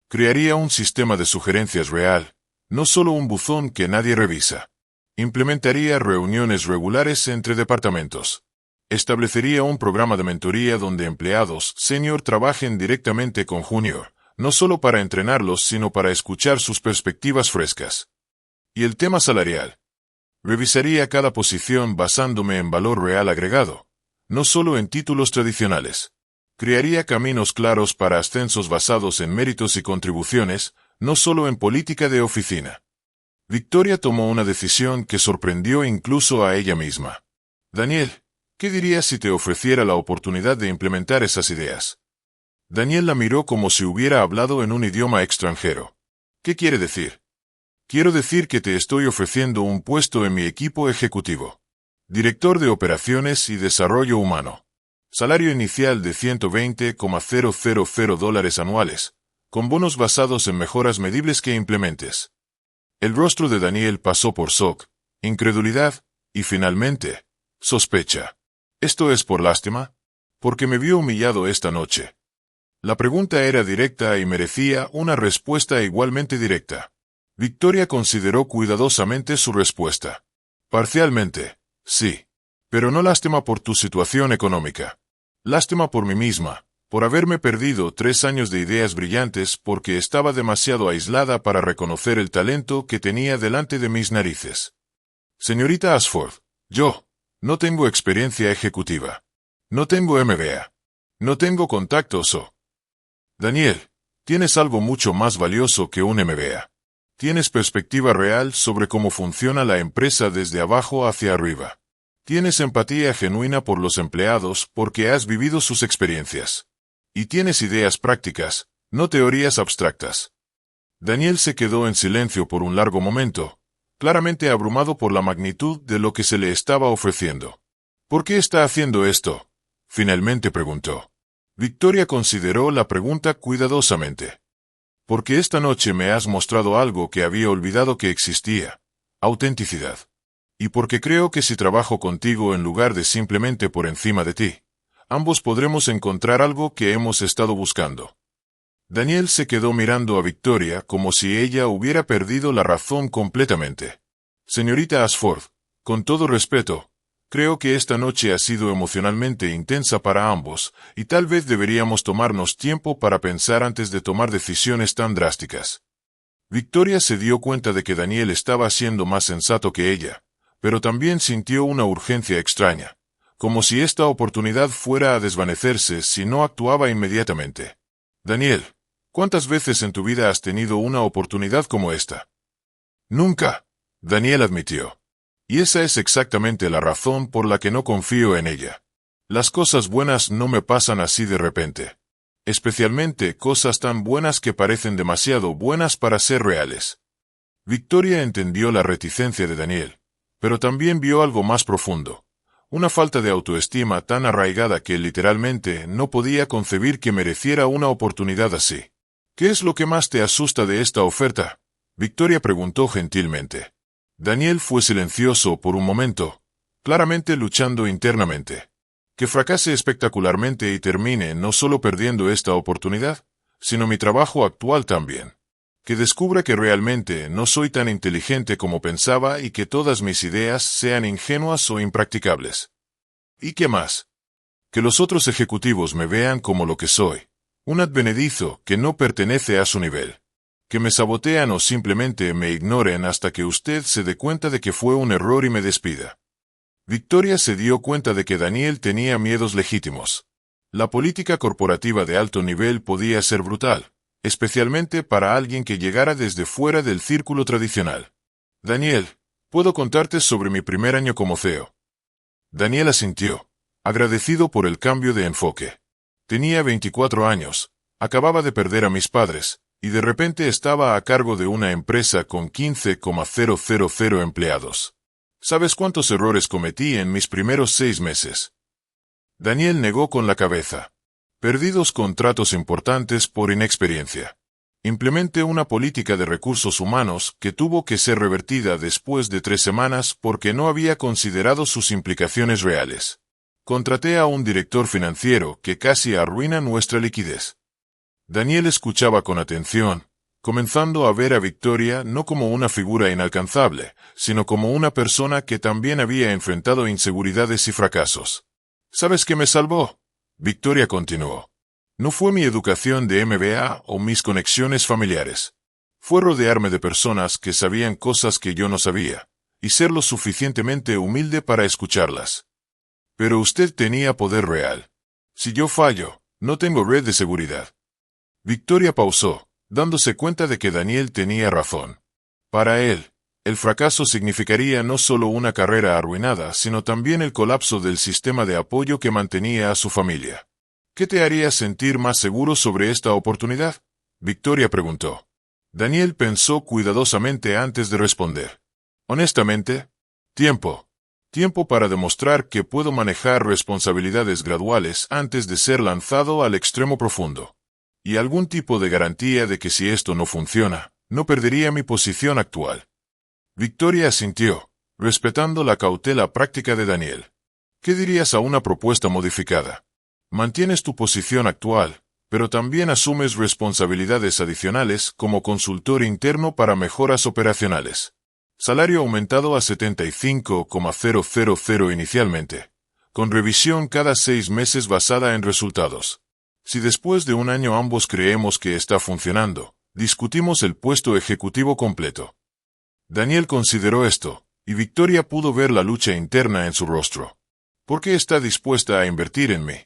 Crearía un sistema de sugerencias real, no solo un buzón que nadie revisa. Implementaría reuniones regulares entre departamentos. Establecería un programa de mentoría donde empleados senior trabajen directamente con junior, no solo para entrenarlos sino para escuchar sus perspectivas frescas. Y el tema salarial. Revisaría cada posición basándome en valor real agregado, no solo en títulos tradicionales. Crearía caminos claros para ascensos basados en méritos y contribuciones, no solo en política de oficina. Victoria tomó una decisión que sorprendió incluso a ella misma. Daniel, ¿qué dirías si te ofreciera la oportunidad de implementar esas ideas? Daniel la miró como si hubiera hablado en un idioma extranjero. ¿Qué quiere decir? Quiero decir que te estoy ofreciendo un puesto en mi equipo ejecutivo. Director de Operaciones y Desarrollo Humano. Salario inicial de $120,000 anuales, con bonos basados en mejoras medibles que implementes. El rostro de Daniel pasó por shock, incredulidad, y finalmente, sospecha. ¿Esto es por lástima? Porque me vio humillado esta noche. La pregunta era directa y merecía una respuesta igualmente directa. Victoria consideró cuidadosamente su respuesta. Parcialmente, sí. Pero no lástima por tu situación económica. Lástima por mí misma, por haberme perdido 3 años de ideas brillantes porque estaba demasiado aislada para reconocer el talento que tenía delante de mis narices. Señorita Ashford, yo no tengo experiencia ejecutiva. No tengo MBA. No tengo contactos o... Daniel, tienes algo mucho más valioso que un MBA. Tienes perspectiva real sobre cómo funciona la empresa desde abajo hacia arriba. Tienes empatía genuina por los empleados porque has vivido sus experiencias. Y tienes ideas prácticas, no teorías abstractas. Daniel se quedó en silencio por un largo momento, claramente abrumado por la magnitud de lo que se le estaba ofreciendo. ¿Por qué está haciendo esto? Finalmente preguntó. Victoria consideró la pregunta cuidadosamente. Porque esta noche me has mostrado algo que había olvidado que existía. Autenticidad. Y porque creo que si trabajo contigo en lugar de simplemente por encima de ti, ambos podremos encontrar algo que hemos estado buscando. Daniel se quedó mirando a Victoria como si ella hubiera perdido la razón completamente. Señorita Ashford, con todo respeto, creo que esta noche ha sido emocionalmente intensa para ambos, y tal vez deberíamos tomarnos tiempo para pensar antes de tomar decisiones tan drásticas. Victoria se dio cuenta de que Daniel estaba siendo más sensato que ella, pero también sintió una urgencia extraña, como si esta oportunidad fuera a desvanecerse si no actuaba inmediatamente. Daniel, ¿cuántas veces en tu vida has tenido una oportunidad como esta? Nunca, Daniel admitió. Y esa es exactamente la razón por la que no confío en ella. Las cosas buenas no me pasan así de repente. Especialmente cosas tan buenas que parecen demasiado buenas para ser reales. Victoria entendió la reticencia de Daniel, pero también vio algo más profundo. Una falta de autoestima tan arraigada que literalmente no podía concebir que mereciera una oportunidad así. ¿Qué es lo que más te asusta de esta oferta? Victoria preguntó gentilmente. Daniel fue silencioso por un momento, claramente luchando internamente. Que fracase espectacularmente y termine no solo perdiendo esta oportunidad, sino mi trabajo actual también. Que descubra que realmente no soy tan inteligente como pensaba y que todas mis ideas sean ingenuas o impracticables. ¿Y qué más? Que los otros ejecutivos me vean como lo que soy, un advenedizo que no pertenece a su nivel. Que me sabotean o simplemente me ignoren hasta que usted se dé cuenta de que fue un error y me despida. Victoria se dio cuenta de que Daniel tenía miedos legítimos. La política corporativa de alto nivel podía ser brutal, especialmente para alguien que llegara desde fuera del círculo tradicional. Daniel, puedo contarte sobre mi primer año como CEO. Daniel asintió, agradecido por el cambio de enfoque. Tenía 24 años, acababa de perder a mis padres, y de repente estaba a cargo de una empresa con 15,000 empleados. ¿Sabes cuántos errores cometí en mis primeros 6 meses? Daniel negó con la cabeza. Perdí 2 contratos importantes por inexperiencia. Implementé una política de recursos humanos que tuvo que ser revertida después de 3 semanas porque no había considerado sus implicaciones reales. Contraté a un director financiero que casi arruina nuestra liquidez. Daniel escuchaba con atención, comenzando a ver a Victoria no como una figura inalcanzable, sino como una persona que también había enfrentado inseguridades y fracasos. ¿Sabes qué me salvó? Victoria continuó. No fue mi educación de MBA o mis conexiones familiares. Fue rodearme de personas que sabían cosas que yo no sabía, y ser lo suficientemente humilde para escucharlas. Pero usted tenía poder real. Si yo fallo, no tengo red de seguridad. Victoria pausó, dándose cuenta de que Daniel tenía razón. Para él, el fracaso significaría no solo una carrera arruinada, sino también el colapso del sistema de apoyo que mantenía a su familia. ¿Qué te haría sentir más seguro sobre esta oportunidad? Victoria preguntó. Daniel pensó cuidadosamente antes de responder. Honestamente, tiempo. Tiempo para demostrar que puedo manejar responsabilidades graduales antes de ser lanzado al extremo profundo. Y algún tipo de garantía de que si esto no funciona, no perdería mi posición actual. Victoria asintió, respetando la cautela práctica de Daniel. ¿Qué dirías a una propuesta modificada? Mantienes tu posición actual, pero también asumes responsabilidades adicionales como consultor interno para mejoras operacionales. Salario aumentado a 75,000 inicialmente, con revisión cada 6 meses basada en resultados. Si después de un año ambos creemos que está funcionando, discutimos el puesto ejecutivo completo. Daniel consideró esto, y Victoria pudo ver la lucha interna en su rostro. ¿Por qué está dispuesta a invertir en mí?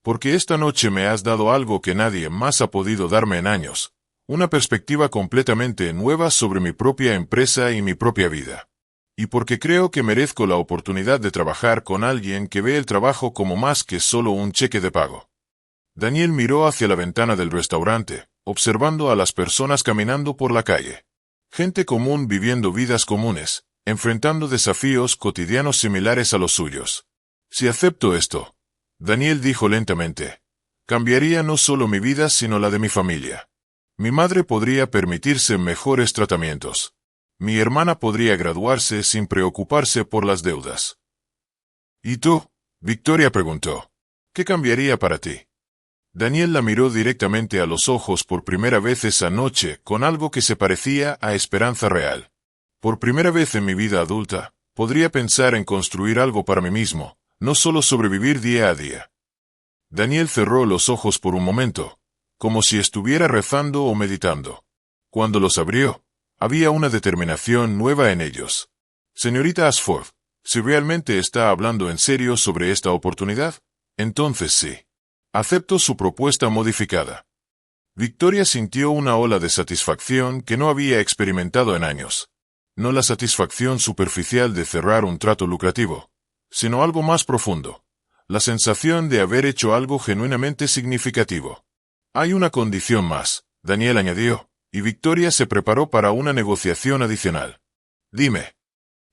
Porque esta noche me has dado algo que nadie más ha podido darme en años, una perspectiva completamente nueva sobre mi propia empresa y mi propia vida. Y porque creo que merezco la oportunidad de trabajar con alguien que ve el trabajo como más que solo un cheque de pago. Daniel miró hacia la ventana del restaurante, observando a las personas caminando por la calle. Gente común viviendo vidas comunes, enfrentando desafíos cotidianos similares a los suyos. Si acepto esto, Daniel dijo lentamente, cambiaría no solo mi vida sino la de mi familia. Mi madre podría permitirse mejores tratamientos. Mi hermana podría graduarse sin preocuparse por las deudas. ¿Y tú? Victoria preguntó. ¿Qué cambiaría para ti? Daniel la miró directamente a los ojos por primera vez esa noche con algo que se parecía a esperanza real. Por primera vez en mi vida adulta, podría pensar en construir algo para mí mismo, no solo sobrevivir día a día. Daniel cerró los ojos por un momento, como si estuviera rezando o meditando. Cuando los abrió, había una determinación nueva en ellos. Señorita Ashford, si realmente está hablando en serio sobre esta oportunidad, entonces sí. Acepto su propuesta modificada. Victoria sintió una ola de satisfacción que no había experimentado en años. No la satisfacción superficial de cerrar un trato lucrativo, sino algo más profundo. La sensación de haber hecho algo genuinamente significativo. Hay una condición más, Daniel añadió, y Victoria se preparó para una negociación adicional. Dime.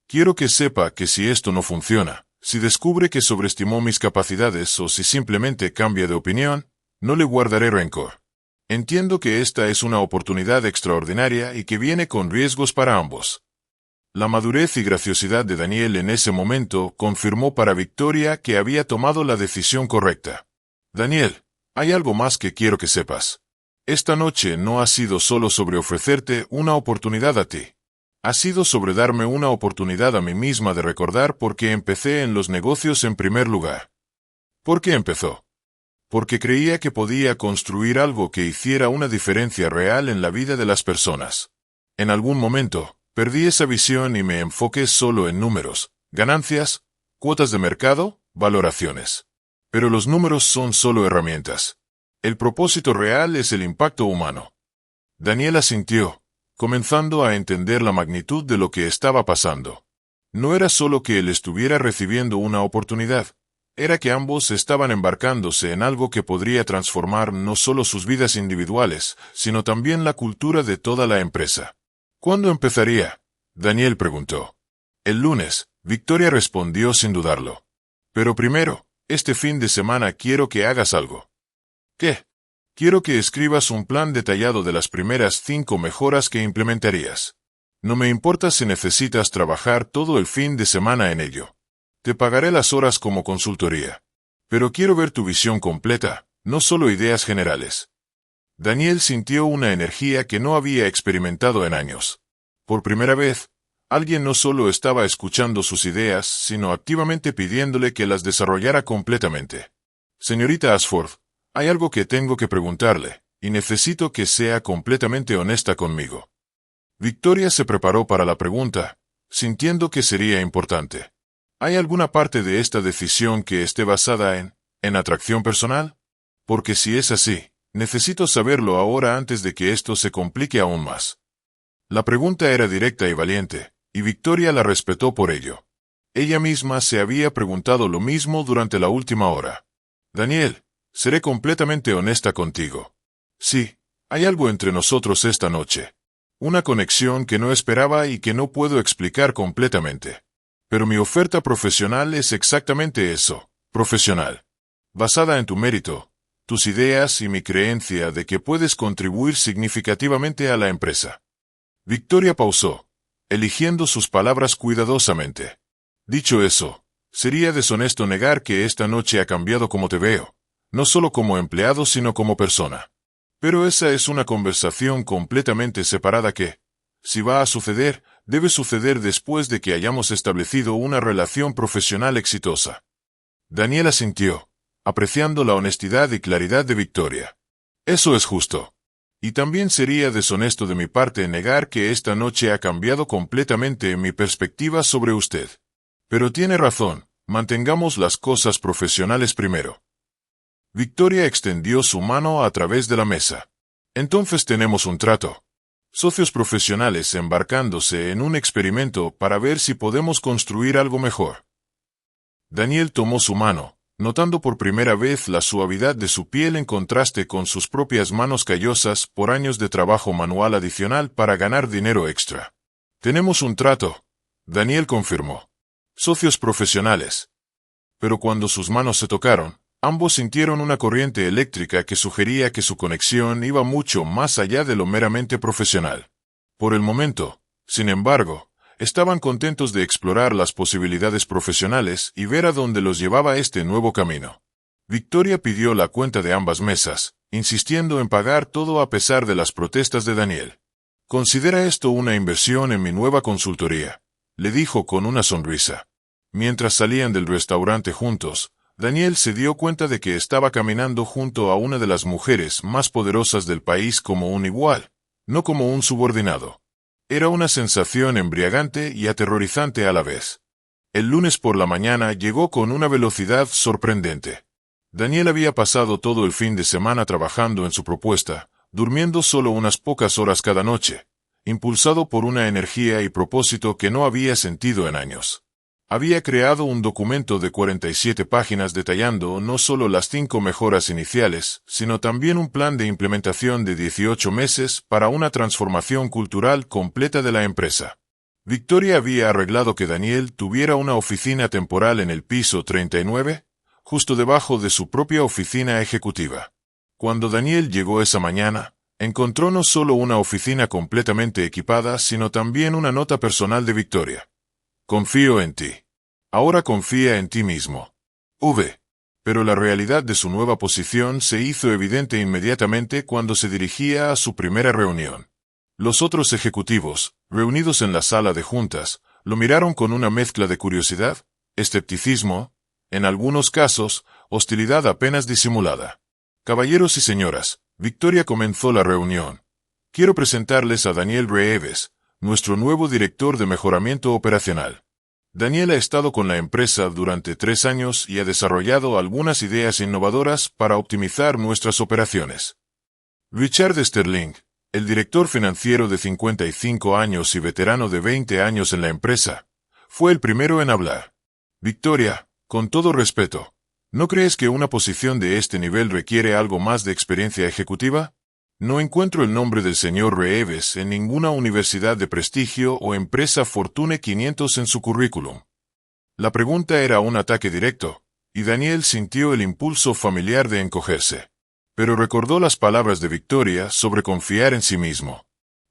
Quiero que sepa que si esto no funciona, Si descubre que sobreestimó mis capacidades o si simplemente cambia de opinión, no le guardaré rencor. Entiendo que esta es una oportunidad extraordinaria y que viene con riesgos para ambos. La madurez y graciosidad de Daniel en ese momento confirmó para Victoria que había tomado la decisión correcta. Daniel, hay algo más que quiero que sepas. Esta noche no ha sido solo sobre ofrecerte una oportunidad a ti. Ha sido sobre darme una oportunidad a mí misma de recordar por qué empecé en los negocios en primer lugar. ¿Por qué empezó? Porque creía que podía construir algo que hiciera una diferencia real en la vida de las personas. En algún momento, perdí esa visión y me enfoqué solo en números, ganancias, cuotas de mercado, valoraciones. Pero los números son solo herramientas. El propósito real es el impacto humano. Daniel asintió, comenzando a entender la magnitud de lo que estaba pasando. No era solo que él estuviera recibiendo una oportunidad, era que ambos estaban embarcándose en algo que podría transformar no solo sus vidas individuales, sino también la cultura de toda la empresa. ¿Cuándo empezaría? Daniel preguntó. El lunes, Victoria respondió sin dudarlo. Pero primero, este fin de semana quiero que hagas algo. ¿Qué? Quiero que escribas un plan detallado de las primeras 5 mejoras que implementarías. No me importa si necesitas trabajar todo el fin de semana en ello. Te pagaré las horas como consultoría. Pero quiero ver tu visión completa, no solo ideas generales. Daniel sintió una energía que no había experimentado en años. Por primera vez, alguien no solo estaba escuchando sus ideas, sino activamente pidiéndole que las desarrollara completamente. Señorita Ashford, hay algo que tengo que preguntarle, y necesito que sea completamente honesta conmigo. Victoria se preparó para la pregunta, sintiendo que sería importante. ¿Hay alguna parte de esta decisión que esté basada en atracción personal? Porque si es así, necesito saberlo ahora antes de que esto se complique aún más. La pregunta era directa y valiente, y Victoria la respetó por ello. Ella misma se había preguntado lo mismo durante la última hora. Daniel, seré completamente honesta contigo. Sí, hay algo entre nosotros esta noche. Una conexión que no esperaba y que no puedo explicar completamente. Pero mi oferta profesional es exactamente eso, profesional. Basada en tu mérito, tus ideas y mi creencia de que puedes contribuir significativamente a la empresa. Victoria pausó, eligiendo sus palabras cuidadosamente. Dicho eso, sería deshonesto negar que esta noche ha cambiado como te veo, no solo como empleado sino como persona. Pero esa es una conversación completamente separada que, si va a suceder, debe suceder después de que hayamos establecido una relación profesional exitosa. Daniel asintió, apreciando la honestidad y claridad de Victoria. Eso es justo. Y también sería deshonesto de mi parte negar que esta noche ha cambiado completamente mi perspectiva sobre usted. Pero tiene razón, mantengamos las cosas profesionales primero. Victoria extendió su mano a través de la mesa. Entonces tenemos un trato. Socios profesionales embarcándose en un experimento para ver si podemos construir algo mejor. Daniel tomó su mano, notando por primera vez la suavidad de su piel en contraste con sus propias manos callosas por años de trabajo manual adicional para ganar dinero extra. Tenemos un trato, Daniel confirmó. Socios profesionales. Pero cuando sus manos se tocaron, ambos sintieron una corriente eléctrica que sugería que su conexión iba mucho más allá de lo meramente profesional. Por el momento, sin embargo, estaban contentos de explorar las posibilidades profesionales y ver a dónde los llevaba este nuevo camino. Victoria pidió la cuenta de ambas mesas, insistiendo en pagar todo a pesar de las protestas de Daniel. Considera esto una inversión en mi nueva consultoría, le dijo con una sonrisa. Mientras salían del restaurante juntos, Daniel se dio cuenta de que estaba caminando junto a una de las mujeres más poderosas del país como un igual, no como un subordinado. Era una sensación embriagante y aterrorizante a la vez. El lunes por la mañana llegó con una velocidad sorprendente. Daniel había pasado todo el fin de semana trabajando en su propuesta, durmiendo solo unas pocas horas cada noche, impulsado por una energía y propósito que no había sentido en años. Había creado un documento de 47 páginas detallando no solo las 5 mejoras iniciales, sino también un plan de implementación de 18 meses para una transformación cultural completa de la empresa. Victoria había arreglado que Daniel tuviera una oficina temporal en el piso 39, justo debajo de su propia oficina ejecutiva. Cuando Daniel llegó esa mañana, encontró no solo una oficina completamente equipada, sino también una nota personal de Victoria. Confío en ti. Ahora confía en ti mismo. V. Pero la realidad de su nueva posición se hizo evidente inmediatamente cuando se dirigía a su primera reunión. Los otros ejecutivos, reunidos en la sala de juntas, lo miraron con una mezcla de curiosidad, escepticismo, en algunos casos, hostilidad apenas disimulada. Caballeros y señoras, Victoria comenzó la reunión. Quiero presentarles a Daniel Reeves, nuestro nuevo director de mejoramiento operacional. Daniel ha estado con la empresa durante 3 años y ha desarrollado algunas ideas innovadoras para optimizar nuestras operaciones. Richard Sterling, el director financiero de 55 años y veterano de 20 años en la empresa, fue el primero en hablar. Victoria, con todo respeto, ¿no crees que una posición de este nivel requiere algo más de experiencia ejecutiva? No encuentro el nombre del señor Reeves en ninguna universidad de prestigio o empresa Fortune 500 en su currículum. La pregunta era un ataque directo, y Daniel sintió el impulso familiar de encogerse. Pero recordó las palabras de Victoria sobre confiar en sí mismo.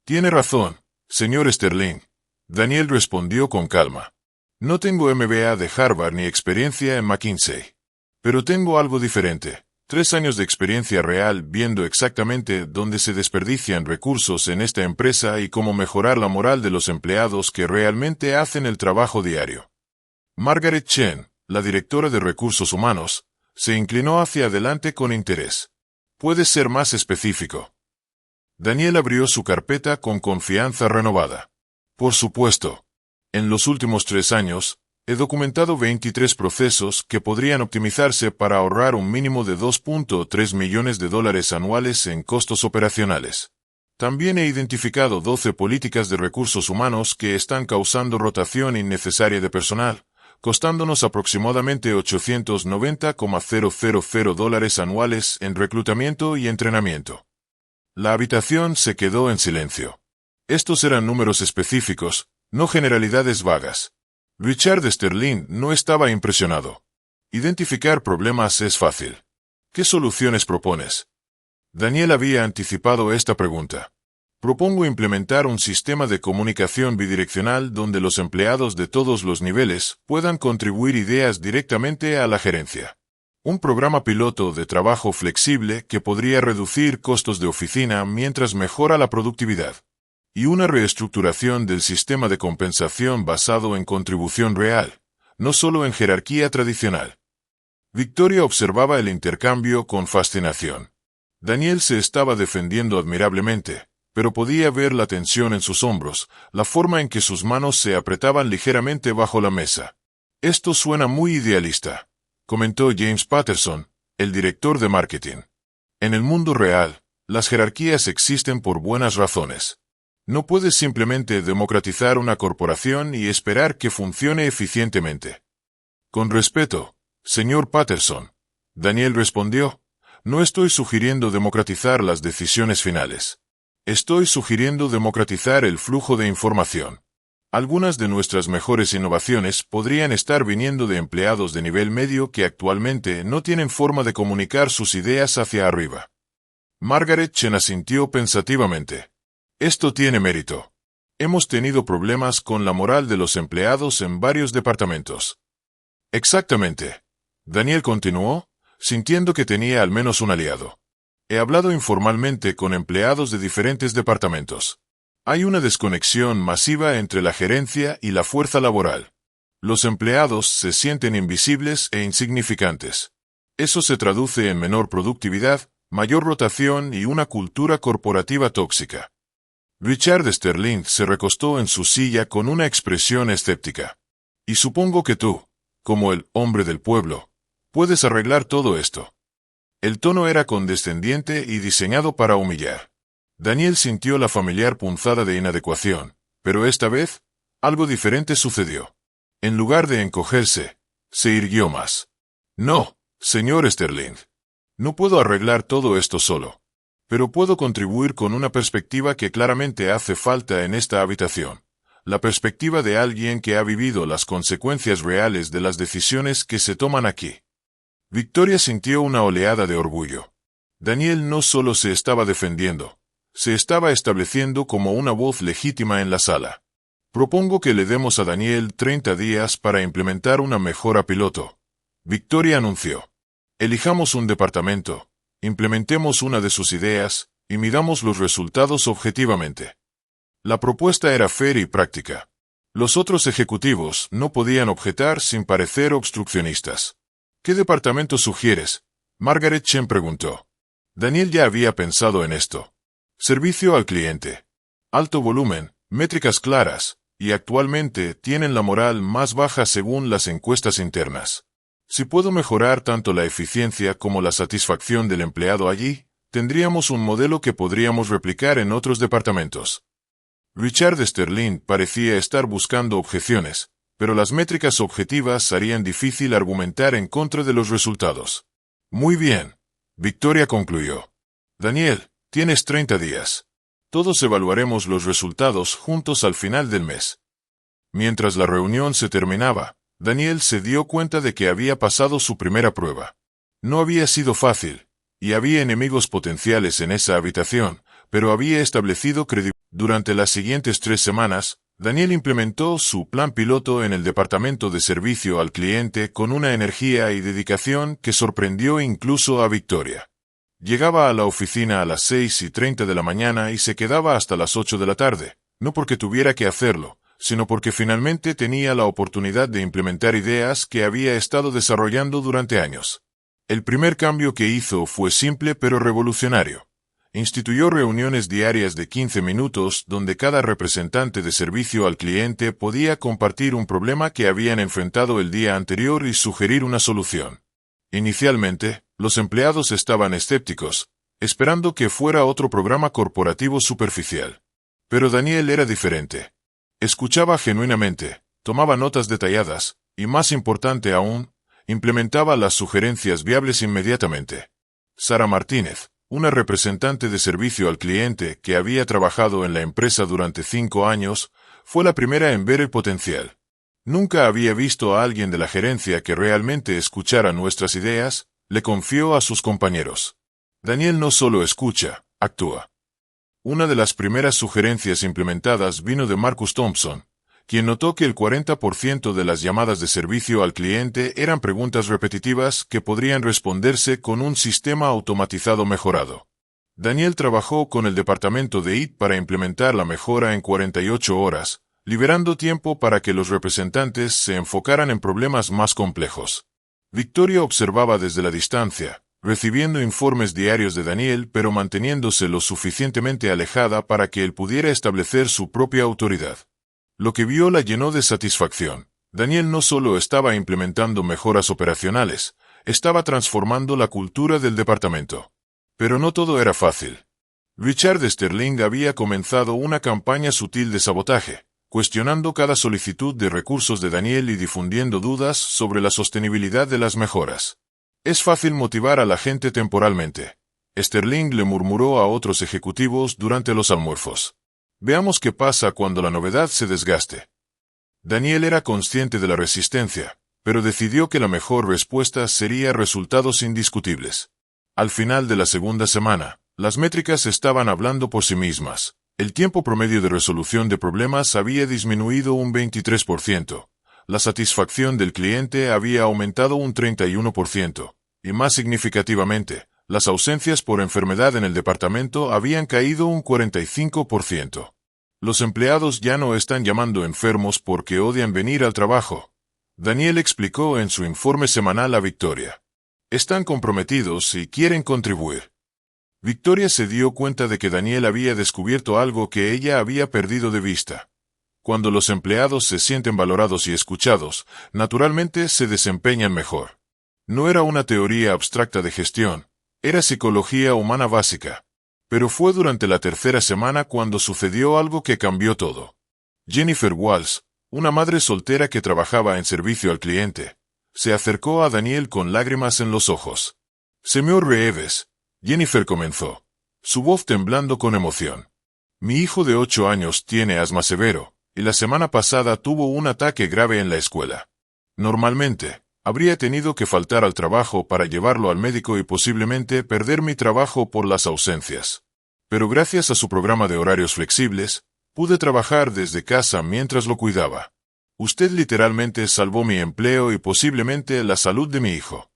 Tiene razón, señor Sterling. Daniel respondió con calma. No tengo MBA de Harvard ni experiencia en McKinsey. Pero tengo algo diferente. 3 años de experiencia real viendo exactamente dónde se desperdician recursos en esta empresa y cómo mejorar la moral de los empleados que realmente hacen el trabajo diario. Margaret Chen, la directora de Recursos Humanos, se inclinó hacia adelante con interés. ¿Puedes ser más específico? Daniel abrió su carpeta con confianza renovada. Por supuesto. En los últimos 3 años, he documentado 23 procesos que podrían optimizarse para ahorrar un mínimo de $2.3 millones anuales en costos operacionales. También he identificado 12 políticas de recursos humanos que están causando rotación innecesaria de personal, costándonos aproximadamente $890,000 anuales en reclutamiento y entrenamiento. La habitación se quedó en silencio. Estos eran números específicos, no generalidades vagas. Richard Sterling no estaba impresionado. Identificar problemas es fácil. ¿Qué soluciones propones? Daniel había anticipado esta pregunta. Propongo implementar un sistema de comunicación bidireccional donde los empleados de todos los niveles puedan contribuir ideas directamente a la gerencia. Un programa piloto de trabajo flexible que podría reducir costos de oficina mientras mejora la productividad. Y una reestructuración del sistema de compensación basado en contribución real, no solo en jerarquía tradicional. Victoria observaba el intercambio con fascinación. Daniel se estaba defendiendo admirablemente, pero podía ver la tensión en sus hombros, la forma en que sus manos se apretaban ligeramente bajo la mesa. Esto suena muy idealista, comentó James Patterson, el director de marketing. En el mundo real, las jerarquías existen por buenas razones. No puedes simplemente democratizar una corporación y esperar que funcione eficientemente. Con respeto, señor Patterson, Daniel respondió, no estoy sugiriendo democratizar las decisiones finales. Estoy sugiriendo democratizar el flujo de información. Algunas de nuestras mejores innovaciones podrían estar viniendo de empleados de nivel medio que actualmente no tienen forma de comunicar sus ideas hacia arriba. Margaret Chen asintió pensativamente. Esto tiene mérito. Hemos tenido problemas con la moral de los empleados en varios departamentos. Exactamente. Daniel continuó, sintiendo que tenía al menos un aliado. He hablado informalmente con empleados de diferentes departamentos. Hay una desconexión masiva entre la gerencia y la fuerza laboral. Los empleados se sienten invisibles e insignificantes. Eso se traduce en menor productividad, mayor rotación y una cultura corporativa tóxica. Richard Sterling se recostó en su silla con una expresión escéptica. Y supongo que tú, como el hombre del pueblo, puedes arreglar todo esto. El tono era condescendiente y diseñado para humillar. Daniel sintió la familiar punzada de inadecuación, pero esta vez, algo diferente sucedió. En lugar de encogerse, se irguió más. No, señor Sterling. No puedo arreglar todo esto solo. Pero puedo contribuir con una perspectiva que claramente hace falta en esta habitación. la perspectiva de alguien que ha vivido las consecuencias reales de las decisiones que se toman aquí. Victoria sintió una oleada de orgullo. Daniel no solo se estaba defendiendo, se estaba estableciendo como una voz legítima en la sala. Propongo que le demos a Daniel 30 días para implementar una mejora piloto. Victoria anunció. Elijamos un departamento, implementemos una de sus ideas, y midamos los resultados objetivamente. La propuesta era fair y práctica. Los otros ejecutivos no podían objetar sin parecer obstruccionistas. ¿Qué departamento sugieres? Margaret Chen preguntó. Daniel ya había pensado en esto. Servicio al cliente. Alto volumen, métricas claras, y actualmente tienen la moral más baja según las encuestas internas. Si puedo mejorar tanto la eficiencia como la satisfacción del empleado allí, tendríamos un modelo que podríamos replicar en otros departamentos. Richard Sterling parecía estar buscando objeciones, pero las métricas objetivas harían difícil argumentar en contra de los resultados. Muy bien. Victoria concluyó. Daniel, tienes 30 días. Todos evaluaremos los resultados juntos al final del mes. Mientras la reunión se terminaba, Daniel se dio cuenta de que había pasado su primera prueba. No había sido fácil, y había enemigos potenciales en esa habitación, pero había establecido credibilidad. Durante las siguientes 3 semanas, Daniel implementó su plan piloto en el departamento de servicio al cliente con una energía y dedicación que sorprendió incluso a Victoria. Llegaba a la oficina a las 6:30 de la mañana y se quedaba hasta las 8 de la tarde, no porque tuviera que hacerlo, sino porque finalmente tenía la oportunidad de implementar ideas que había estado desarrollando durante años. El primer cambio que hizo fue simple pero revolucionario. Instituyó reuniones diarias de 15 minutos donde cada representante de servicio al cliente podía compartir un problema que habían enfrentado el día anterior y sugerir una solución. Inicialmente, los empleados estaban escépticos, esperando que fuera otro programa corporativo superficial. Pero Daniel era diferente. Escuchaba genuinamente, tomaba notas detalladas, y más importante aún, implementaba las sugerencias viables inmediatamente. Sara Martínez, una representante de servicio al cliente que había trabajado en la empresa durante 5 años, fue la primera en ver el potencial. Nunca había visto a alguien de la gerencia que realmente escuchara nuestras ideas, le confió a sus compañeros. Daniel no solo escucha, actúa. Una de las primeras sugerencias implementadas vino de Marcus Thompson, quien notó que el 40% de las llamadas de servicio al cliente eran preguntas repetitivas que podrían responderse con un sistema automatizado mejorado. Daniel trabajó con el departamento de IT para implementar la mejora en 48 horas, liberando tiempo para que los representantes se enfocaran en problemas más complejos. Victoria observaba desde la distancia, recibiendo informes diarios de Daniel pero manteniéndose lo suficientemente alejada para que él pudiera establecer su propia autoridad. Lo que vio la llenó de satisfacción. Daniel no solo estaba implementando mejoras operacionales, estaba transformando la cultura del departamento. Pero no todo era fácil. Richard Sterling había comenzado una campaña sutil de sabotaje, cuestionando cada solicitud de recursos de Daniel y difundiendo dudas sobre la sostenibilidad de las mejoras. Es fácil motivar a la gente temporalmente. Sterling le murmuró a otros ejecutivos durante los almuerzos. Veamos qué pasa cuando la novedad se desgaste. Daniel era consciente de la resistencia, pero decidió que la mejor respuesta sería resultados indiscutibles. Al final de la segunda semana, las métricas estaban hablando por sí mismas. El tiempo promedio de resolución de problemas había disminuido un 23%. La satisfacción del cliente había aumentado un 31%. Y más significativamente, las ausencias por enfermedad en el departamento habían caído un 45%. Los empleados ya no están llamando enfermos porque odian venir al trabajo. Daniel explicó en su informe semanal a Victoria. Están comprometidos y quieren contribuir. Victoria se dio cuenta de que Daniel había descubierto algo que ella había perdido de vista. Cuando los empleados se sienten valorados y escuchados, naturalmente se desempeñan mejor. No era una teoría abstracta de gestión, era psicología humana básica. Pero fue durante la tercera semana cuando sucedió algo que cambió todo. Jennifer Walsh, una madre soltera que trabajaba en servicio al cliente, se acercó a Daniel con lágrimas en los ojos. Señor Reeves, Jennifer comenzó, su voz temblando con emoción. Mi hijo de 8 años tiene asma severo, y la semana pasada tuvo un ataque grave en la escuela. Normalmente, habría tenido que faltar al trabajo para llevarlo al médico y posiblemente perder mi trabajo por las ausencias. Pero gracias a su programa de horarios flexibles, pude trabajar desde casa mientras lo cuidaba. Usted literalmente salvó mi empleo y posiblemente la salud de mi hijo.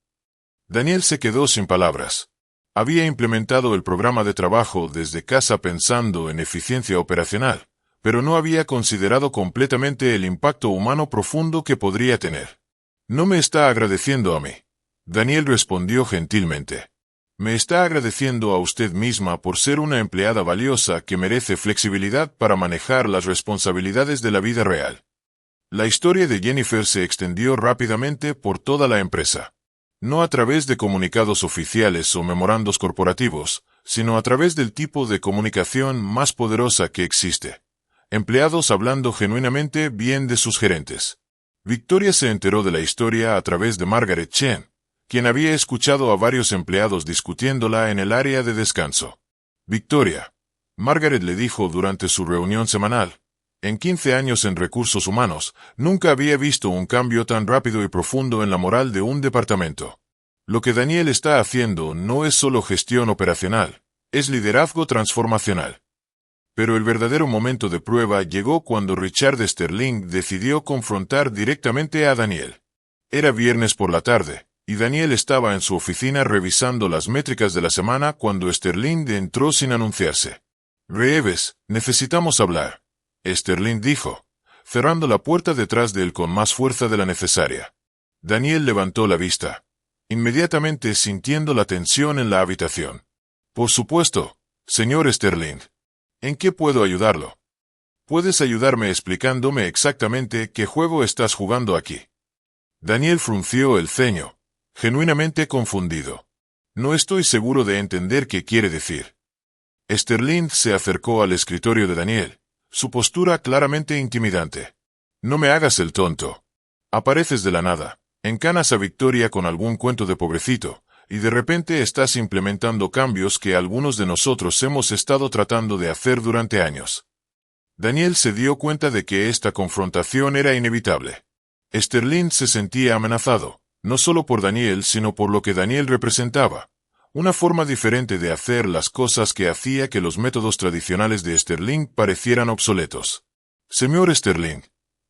Daniel se quedó sin palabras. Había implementado el programa de trabajo desde casa pensando en eficiencia operacional, pero no había considerado completamente el impacto humano profundo que podría tener. No me está agradeciendo a mí. Daniel respondió gentilmente. Me está agradeciendo a usted misma por ser una empleada valiosa que merece flexibilidad para manejar las responsabilidades de la vida real. La historia de Jennifer se extendió rápidamente por toda la empresa. No a través de comunicados oficiales o memorandos corporativos, sino a través del tipo de comunicación más poderosa que existe. Empleados hablando genuinamente bien de sus gerentes. Victoria se enteró de la historia a través de Margaret Chen, quien había escuchado a varios empleados discutiéndola en el área de descanso. Victoria, Margaret le dijo durante su reunión semanal, en 15 años en recursos humanos, nunca había visto un cambio tan rápido y profundo en la moral de un departamento. Lo que Daniel está haciendo no es solo gestión operacional, es liderazgo transformacional. Pero el verdadero momento de prueba llegó cuando Richard Sterling decidió confrontar directamente a Daniel. Era viernes por la tarde, y Daniel estaba en su oficina revisando las métricas de la semana cuando Sterling entró sin anunciarse. Reeves, necesitamos hablar. Sterling dijo, cerrando la puerta detrás de él con más fuerza de la necesaria. Daniel levantó la vista, inmediatamente sintiendo la tensión en la habitación. Por supuesto, señor Sterling. ¿En qué puedo ayudarlo? ¿Puedes ayudarme explicándome exactamente qué juego estás jugando aquí? Daniel frunció el ceño, genuinamente confundido. No estoy seguro de entender qué quiere decir. Sterling se acercó al escritorio de Daniel, su postura claramente intimidante. No me hagas el tonto. Apareces de la nada, encanas a Victoria con algún cuento de pobrecito, y de repente estás implementando cambios que algunos de nosotros hemos estado tratando de hacer durante años. Daniel se dio cuenta de que esta confrontación era inevitable. Sterling se sentía amenazado, no solo por Daniel sino por lo que Daniel representaba, una forma diferente de hacer las cosas que hacía que los métodos tradicionales de Sterling parecieran obsoletos. Señor Sterling,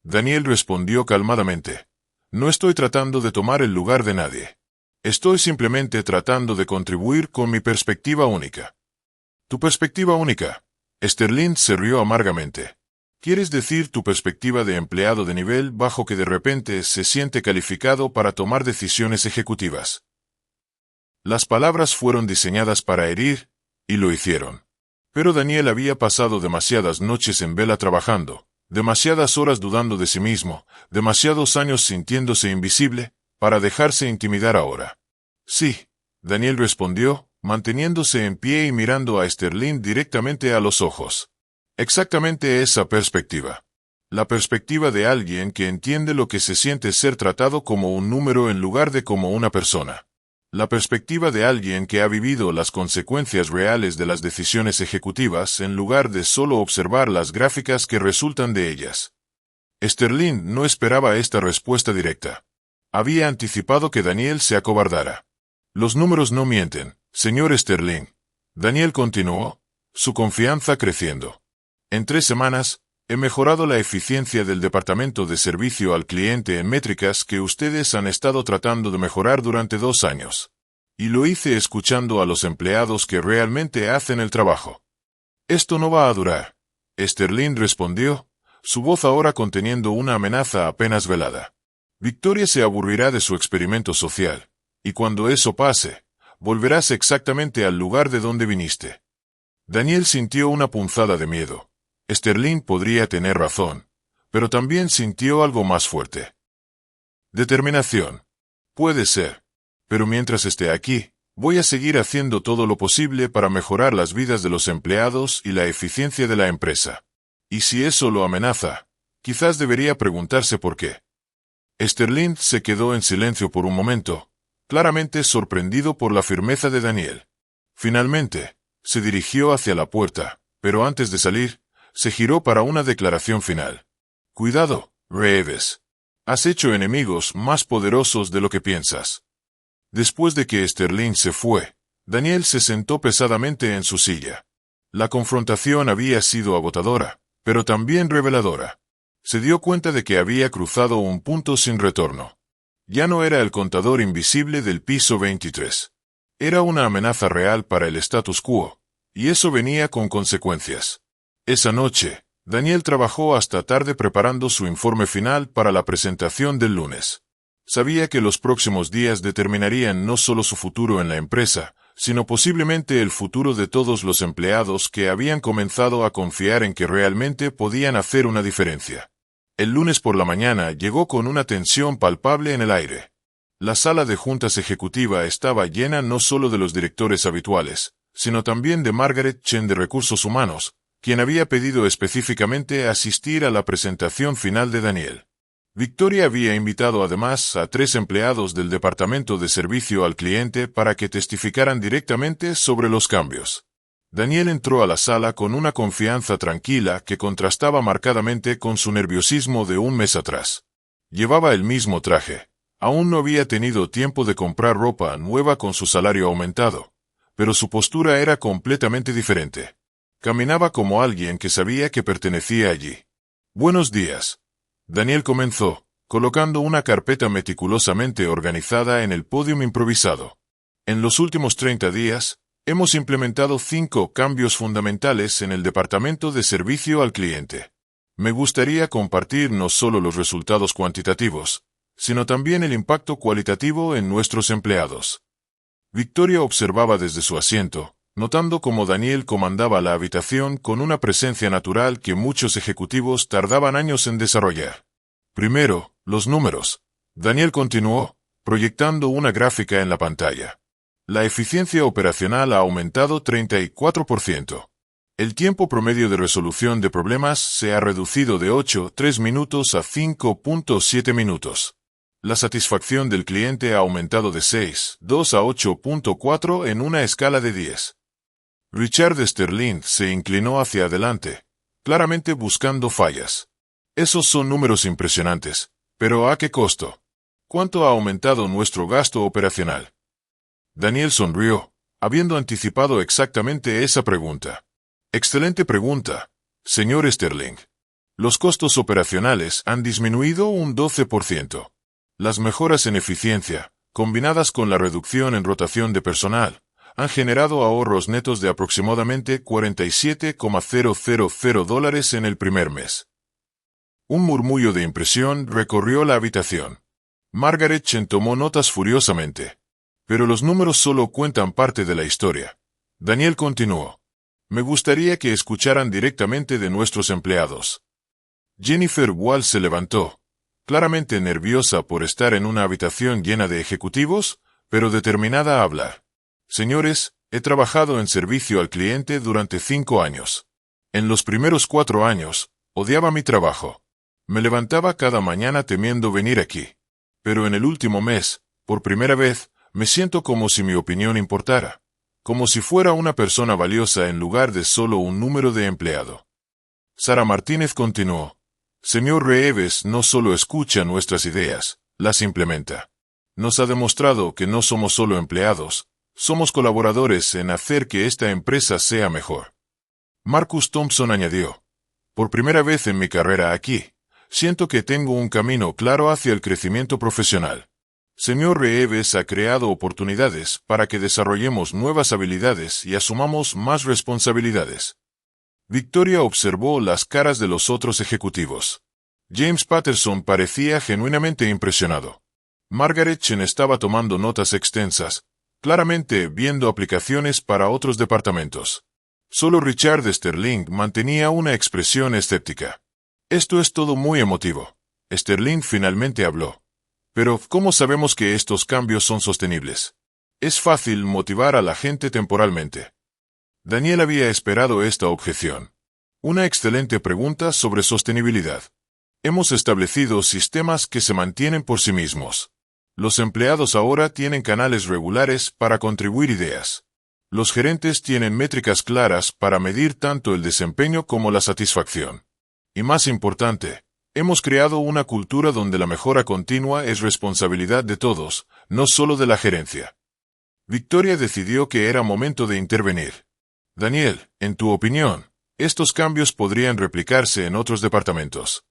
Daniel respondió calmadamente, no estoy tratando de tomar el lugar de nadie. Estoy simplemente tratando de contribuir con mi perspectiva única. ¿Tu perspectiva única? Sterling se rió amargamente. ¿Quieres decir tu perspectiva de empleado de nivel bajo que de repente se siente calificado para tomar decisiones ejecutivas? Las palabras fueron diseñadas para herir, y lo hicieron. Pero Daniel había pasado demasiadas noches en vela trabajando, demasiadas horas dudando de sí mismo, demasiados años sintiéndose invisible, para dejarse intimidar ahora. Sí, Daniel respondió, manteniéndose en pie y mirando a Sterling directamente a los ojos. Exactamente esa perspectiva. La perspectiva de alguien que entiende lo que se siente ser tratado como un número en lugar de como una persona. La perspectiva de alguien que ha vivido las consecuencias reales de las decisiones ejecutivas en lugar de solo observar las gráficas que resultan de ellas. Sterling no esperaba esta respuesta directa. Había anticipado que Daniel se acobardara. Los números no mienten, señor Sterling. Daniel continuó, su confianza creciendo. En 3 semanas, he mejorado la eficiencia del departamento de servicio al cliente en métricas que ustedes han estado tratando de mejorar durante 2 años. Y lo hice escuchando a los empleados que realmente hacen el trabajo. Esto no va a durar. Sterling respondió, su voz ahora conteniendo una amenaza apenas velada. Victoria se aburrirá de su experimento social, y cuando eso pase, volverás exactamente al lugar de donde viniste. Daniel sintió una punzada de miedo. Sterling podría tener razón, pero también sintió algo más fuerte. Determinación. Puede ser. Pero mientras esté aquí, voy a seguir haciendo todo lo posible para mejorar las vidas de los empleados y la eficiencia de la empresa. Y si eso lo amenaza, quizás debería preguntarse por qué. Sterling se quedó en silencio por un momento, claramente sorprendido por la firmeza de Daniel. Finalmente, se dirigió hacia la puerta, pero antes de salir, se giró para una declaración final. Cuidado, Reeves. Has hecho enemigos más poderosos de lo que piensas. Después de que Sterling se fue, Daniel se sentó pesadamente en su silla. La confrontación había sido agotadora, pero también reveladora. Se dio cuenta de que había cruzado un punto sin retorno. Ya no era el contador invisible del piso 23. Era una amenaza real para el status quo, y eso venía con consecuencias. Esa noche, Daniel trabajó hasta tarde preparando su informe final para la presentación del lunes. Sabía que los próximos días determinarían no solo su futuro en la empresa, sino posiblemente el futuro de todos los empleados que habían comenzado a confiar en que realmente podían hacer una diferencia. El lunes por la mañana llegó con una tensión palpable en el aire. La sala de juntas ejecutiva estaba llena no solo de los directores habituales, sino también de Margaret Chen de Recursos Humanos, quien había pedido específicamente asistir a la presentación final de Daniel. Victoria había invitado además a 3 empleados del Departamento de Servicio al Cliente para que testificaran directamente sobre los cambios. Daniel entró a la sala con una confianza tranquila que contrastaba marcadamente con su nerviosismo de un mes atrás. Llevaba el mismo traje. Aún no había tenido tiempo de comprar ropa nueva con su salario aumentado, pero su postura era completamente diferente. Caminaba como alguien que sabía que pertenecía allí. «Buenos días». Daniel comenzó, colocando una carpeta meticulosamente organizada en el pódium improvisado. En los últimos 30 días, hemos implementado 5 cambios fundamentales en el Departamento de Servicio al Cliente. Me gustaría compartir no solo los resultados cuantitativos, sino también el impacto cualitativo en nuestros empleados. Victoria observaba desde su asiento, notando cómo Daniel comandaba la habitación con una presencia natural que muchos ejecutivos tardaban años en desarrollar. Primero, los números. Daniel continuó, proyectando una gráfica en la pantalla. La eficiencia operacional ha aumentado 34%. El tiempo promedio de resolución de problemas se ha reducido de 8.3 minutos a 5.7 minutos. La satisfacción del cliente ha aumentado de 6.2 a 8.4 en una escala de 10. Richard Sterling se inclinó hacia adelante, claramente buscando fallas. Esos son números impresionantes, pero ¿a qué costo? ¿Cuánto ha aumentado nuestro gasto operacional? Daniel sonrió, habiendo anticipado exactamente esa pregunta. Excelente pregunta, señor Sterling. Los costos operacionales han disminuido un 12%. Las mejoras en eficiencia, combinadas con la reducción en rotación de personal, han generado ahorros netos de aproximadamente $47,000 en el primer mes. Un murmullo de impresión recorrió la habitación. Margaret Chen tomó notas furiosamente. Pero los números solo cuentan parte de la historia. Daniel continuó. Me gustaría que escucharan directamente de nuestros empleados. Jennifer Wall se levantó, claramente nerviosa por estar en una habitación llena de ejecutivos, pero determinada a hablar. Señores, he trabajado en servicio al cliente durante 5 años. En los primeros 4 años, odiaba mi trabajo. Me levantaba cada mañana temiendo venir aquí. Pero en el último mes, por primera vez, me siento como si mi opinión importara. Como si fuera una persona valiosa en lugar de solo un número de empleado. Sara Martínez continuó. Señor Reeves no solo escucha nuestras ideas, las implementa. Nos ha demostrado que no somos solo empleados, somos colaboradores en hacer que esta empresa sea mejor. Marcus Thompson añadió. Por primera vez en mi carrera aquí, siento que tengo un camino claro hacia el crecimiento profesional. Señor Reeves ha creado oportunidades para que desarrollemos nuevas habilidades y asumamos más responsabilidades. Victoria observó las caras de los otros ejecutivos. James Patterson parecía genuinamente impresionado. Margaret Chen estaba tomando notas extensas, claramente viendo aplicaciones para otros departamentos. Solo Richard Sterling mantenía una expresión escéptica. Esto es todo muy emotivo. Sterling finalmente habló. Pero, ¿cómo sabemos que estos cambios son sostenibles? Es fácil motivar a la gente temporalmente. Daniel había esperado esta objeción. Una excelente pregunta sobre sostenibilidad. Hemos establecido sistemas que se mantienen por sí mismos. Los empleados ahora tienen canales regulares para contribuir ideas. Los gerentes tienen métricas claras para medir tanto el desempeño como la satisfacción. Y más importante, Hemos creado una cultura donde la mejora continua es responsabilidad de todos, no solo de la gerencia. Victoria decidió que era momento de intervenir. Daniel, en tu opinión, ¿estos cambios podrían replicarse en otros departamentos?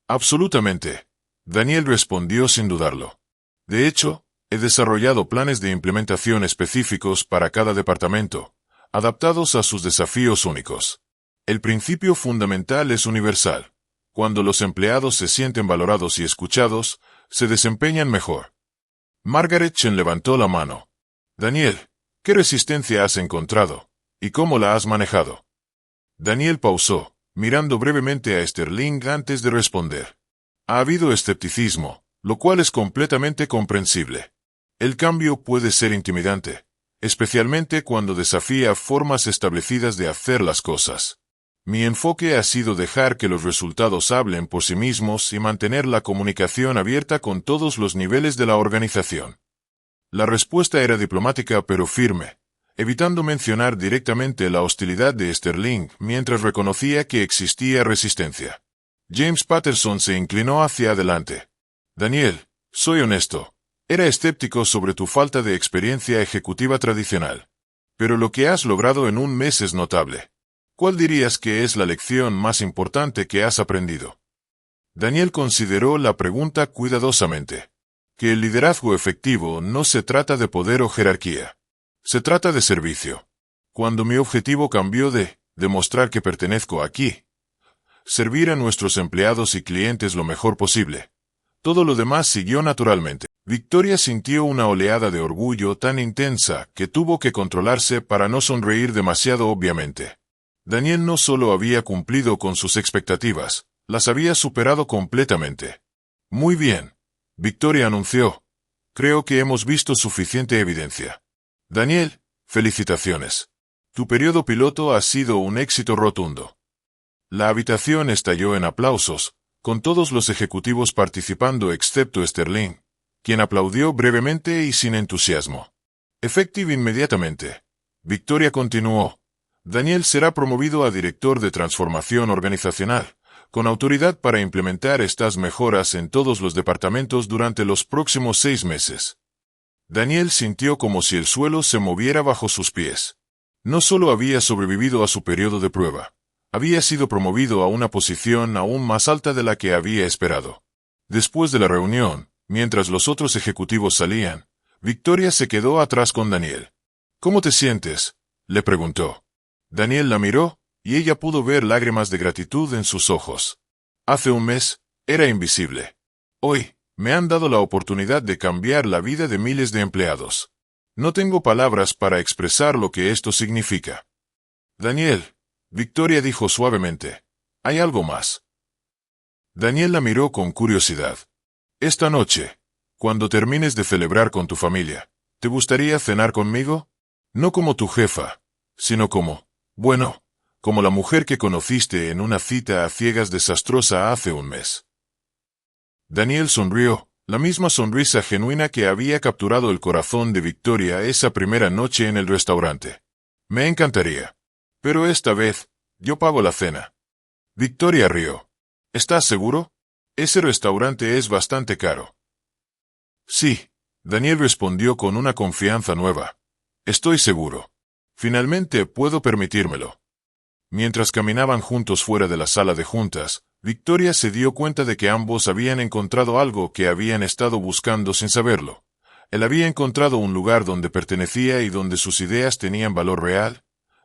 Absolutamente. Daniel respondió sin dudarlo. De hecho, he desarrollado planes de implementación específicos para cada departamento, adaptados a sus desafíos únicos. El principio fundamental es universal. Cuando los empleados se sienten valorados y escuchados, se desempeñan mejor. Margaret Chen levantó la mano. Daniel, ¿qué resistencia has encontrado? ¿Y cómo la has manejado? Daniel pausó, mirando brevemente a Sterling antes de responder. Ha habido escepticismo, lo cual es completamente comprensible. El cambio puede ser intimidante, especialmente cuando desafía formas establecidas de hacer las cosas. Mi enfoque ha sido dejar que los resultados hablen por sí mismos y mantener la comunicación abierta con todos los niveles de la organización. La respuesta era diplomática pero firme, evitando mencionar directamente la hostilidad de Sterling mientras reconocía que existía resistencia. James Patterson se inclinó hacia adelante. Daniel, soy honesto. Era escéptico sobre tu falta de experiencia ejecutiva tradicional. Pero lo que has logrado en un mes es notable. ¿Cuál dirías que es la lección más importante que has aprendido? Daniel consideró la pregunta cuidadosamente. Que el liderazgo efectivo no se trata de poder o jerarquía. Se trata de servicio. Cuando mi objetivo cambió de demostrar que pertenezco aquí, servir a nuestros empleados y clientes lo mejor posible, todo lo demás siguió naturalmente. Victoria sintió una oleada de orgullo tan intensa que tuvo que controlarse para no sonreír demasiado obviamente. Daniel no solo había cumplido con sus expectativas, las había superado completamente. Muy bien. Victoria anunció. Creo que hemos visto suficiente evidencia. Daniel, felicitaciones. Tu periodo piloto ha sido un éxito rotundo. La habitación estalló en aplausos, con todos los ejecutivos participando excepto Sterling, quien aplaudió brevemente y sin entusiasmo. Efectivo inmediatamente. Victoria continuó. Daniel será promovido a director de transformación organizacional, con autoridad para implementar estas mejoras en todos los departamentos durante los próximos 6 meses. Daniel sintió como si el suelo se moviera bajo sus pies. No solo había sobrevivido a su periodo de prueba, había sido promovido a una posición aún más alta de la que había esperado. Después de la reunión, mientras los otros ejecutivos salían, Victoria se quedó atrás con Daniel. ¿Cómo te sientes?, le preguntó. Daniel la miró, y ella pudo ver lágrimas de gratitud en sus ojos. Hace un mes, era invisible. Hoy, me han dado la oportunidad de cambiar la vida de miles de empleados. No tengo palabras para expresar lo que esto significa. Daniel, Victoria dijo suavemente, ¿hay algo más? Daniel la miró con curiosidad. Esta noche, cuando termines de celebrar con tu familia, ¿te gustaría cenar conmigo? No como tu jefa, sino como la mujer que conociste en una cita a ciegas desastrosa hace un mes. Daniel sonrió, la misma sonrisa genuina que había capturado el corazón de Victoria esa primera noche en el restaurante. Me encantaría. Pero esta vez, yo pago la cena. Victoria rió. ¿Estás seguro? Ese restaurante es bastante caro. Sí, Daniel respondió con una confianza nueva. Estoy seguro. Finalmente puedo permitírmelo. Mientras caminaban juntos fuera de la sala de juntas, Victoria se dio cuenta de que ambos habían encontrado algo que habían estado buscando sin saberlo. Él había encontrado un lugar donde pertenecía y donde sus ideas tenían valor real,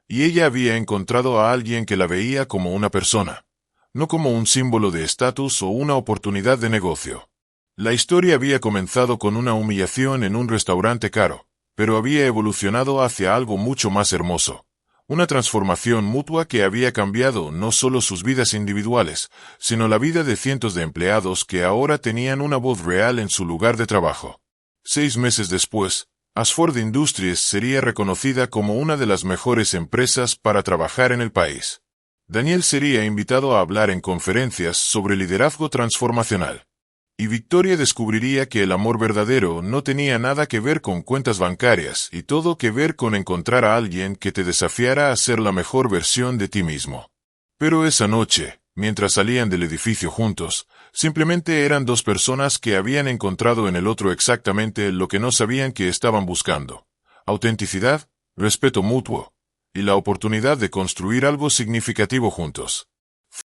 y ella había encontrado a alguien que la veía como una persona, no como un símbolo de estatus o una oportunidad de negocio. La historia había comenzado con una humillación en un restaurante caro, pero había evolucionado hacia algo mucho más hermoso. Una transformación mutua que había cambiado no solo sus vidas individuales, sino la vida de cientos de empleados que ahora tenían una voz real en su lugar de trabajo. 6 meses después, Ashford Industries sería reconocida como una de las mejores empresas para trabajar en el país. Daniel sería invitado a hablar en conferencias sobre liderazgo transformacional. Y Victoria descubriría que el amor verdadero no tenía nada que ver con cuentas bancarias y todo que ver con encontrar a alguien que te desafiara a ser la mejor versión de ti mismo. Pero esa noche, Mientras salían del edificio juntos, simplemente eran dos personas que habían encontrado en el otro exactamente lo que no sabían que estaban buscando: autenticidad, respeto mutuo, y la oportunidad de construir algo significativo juntos.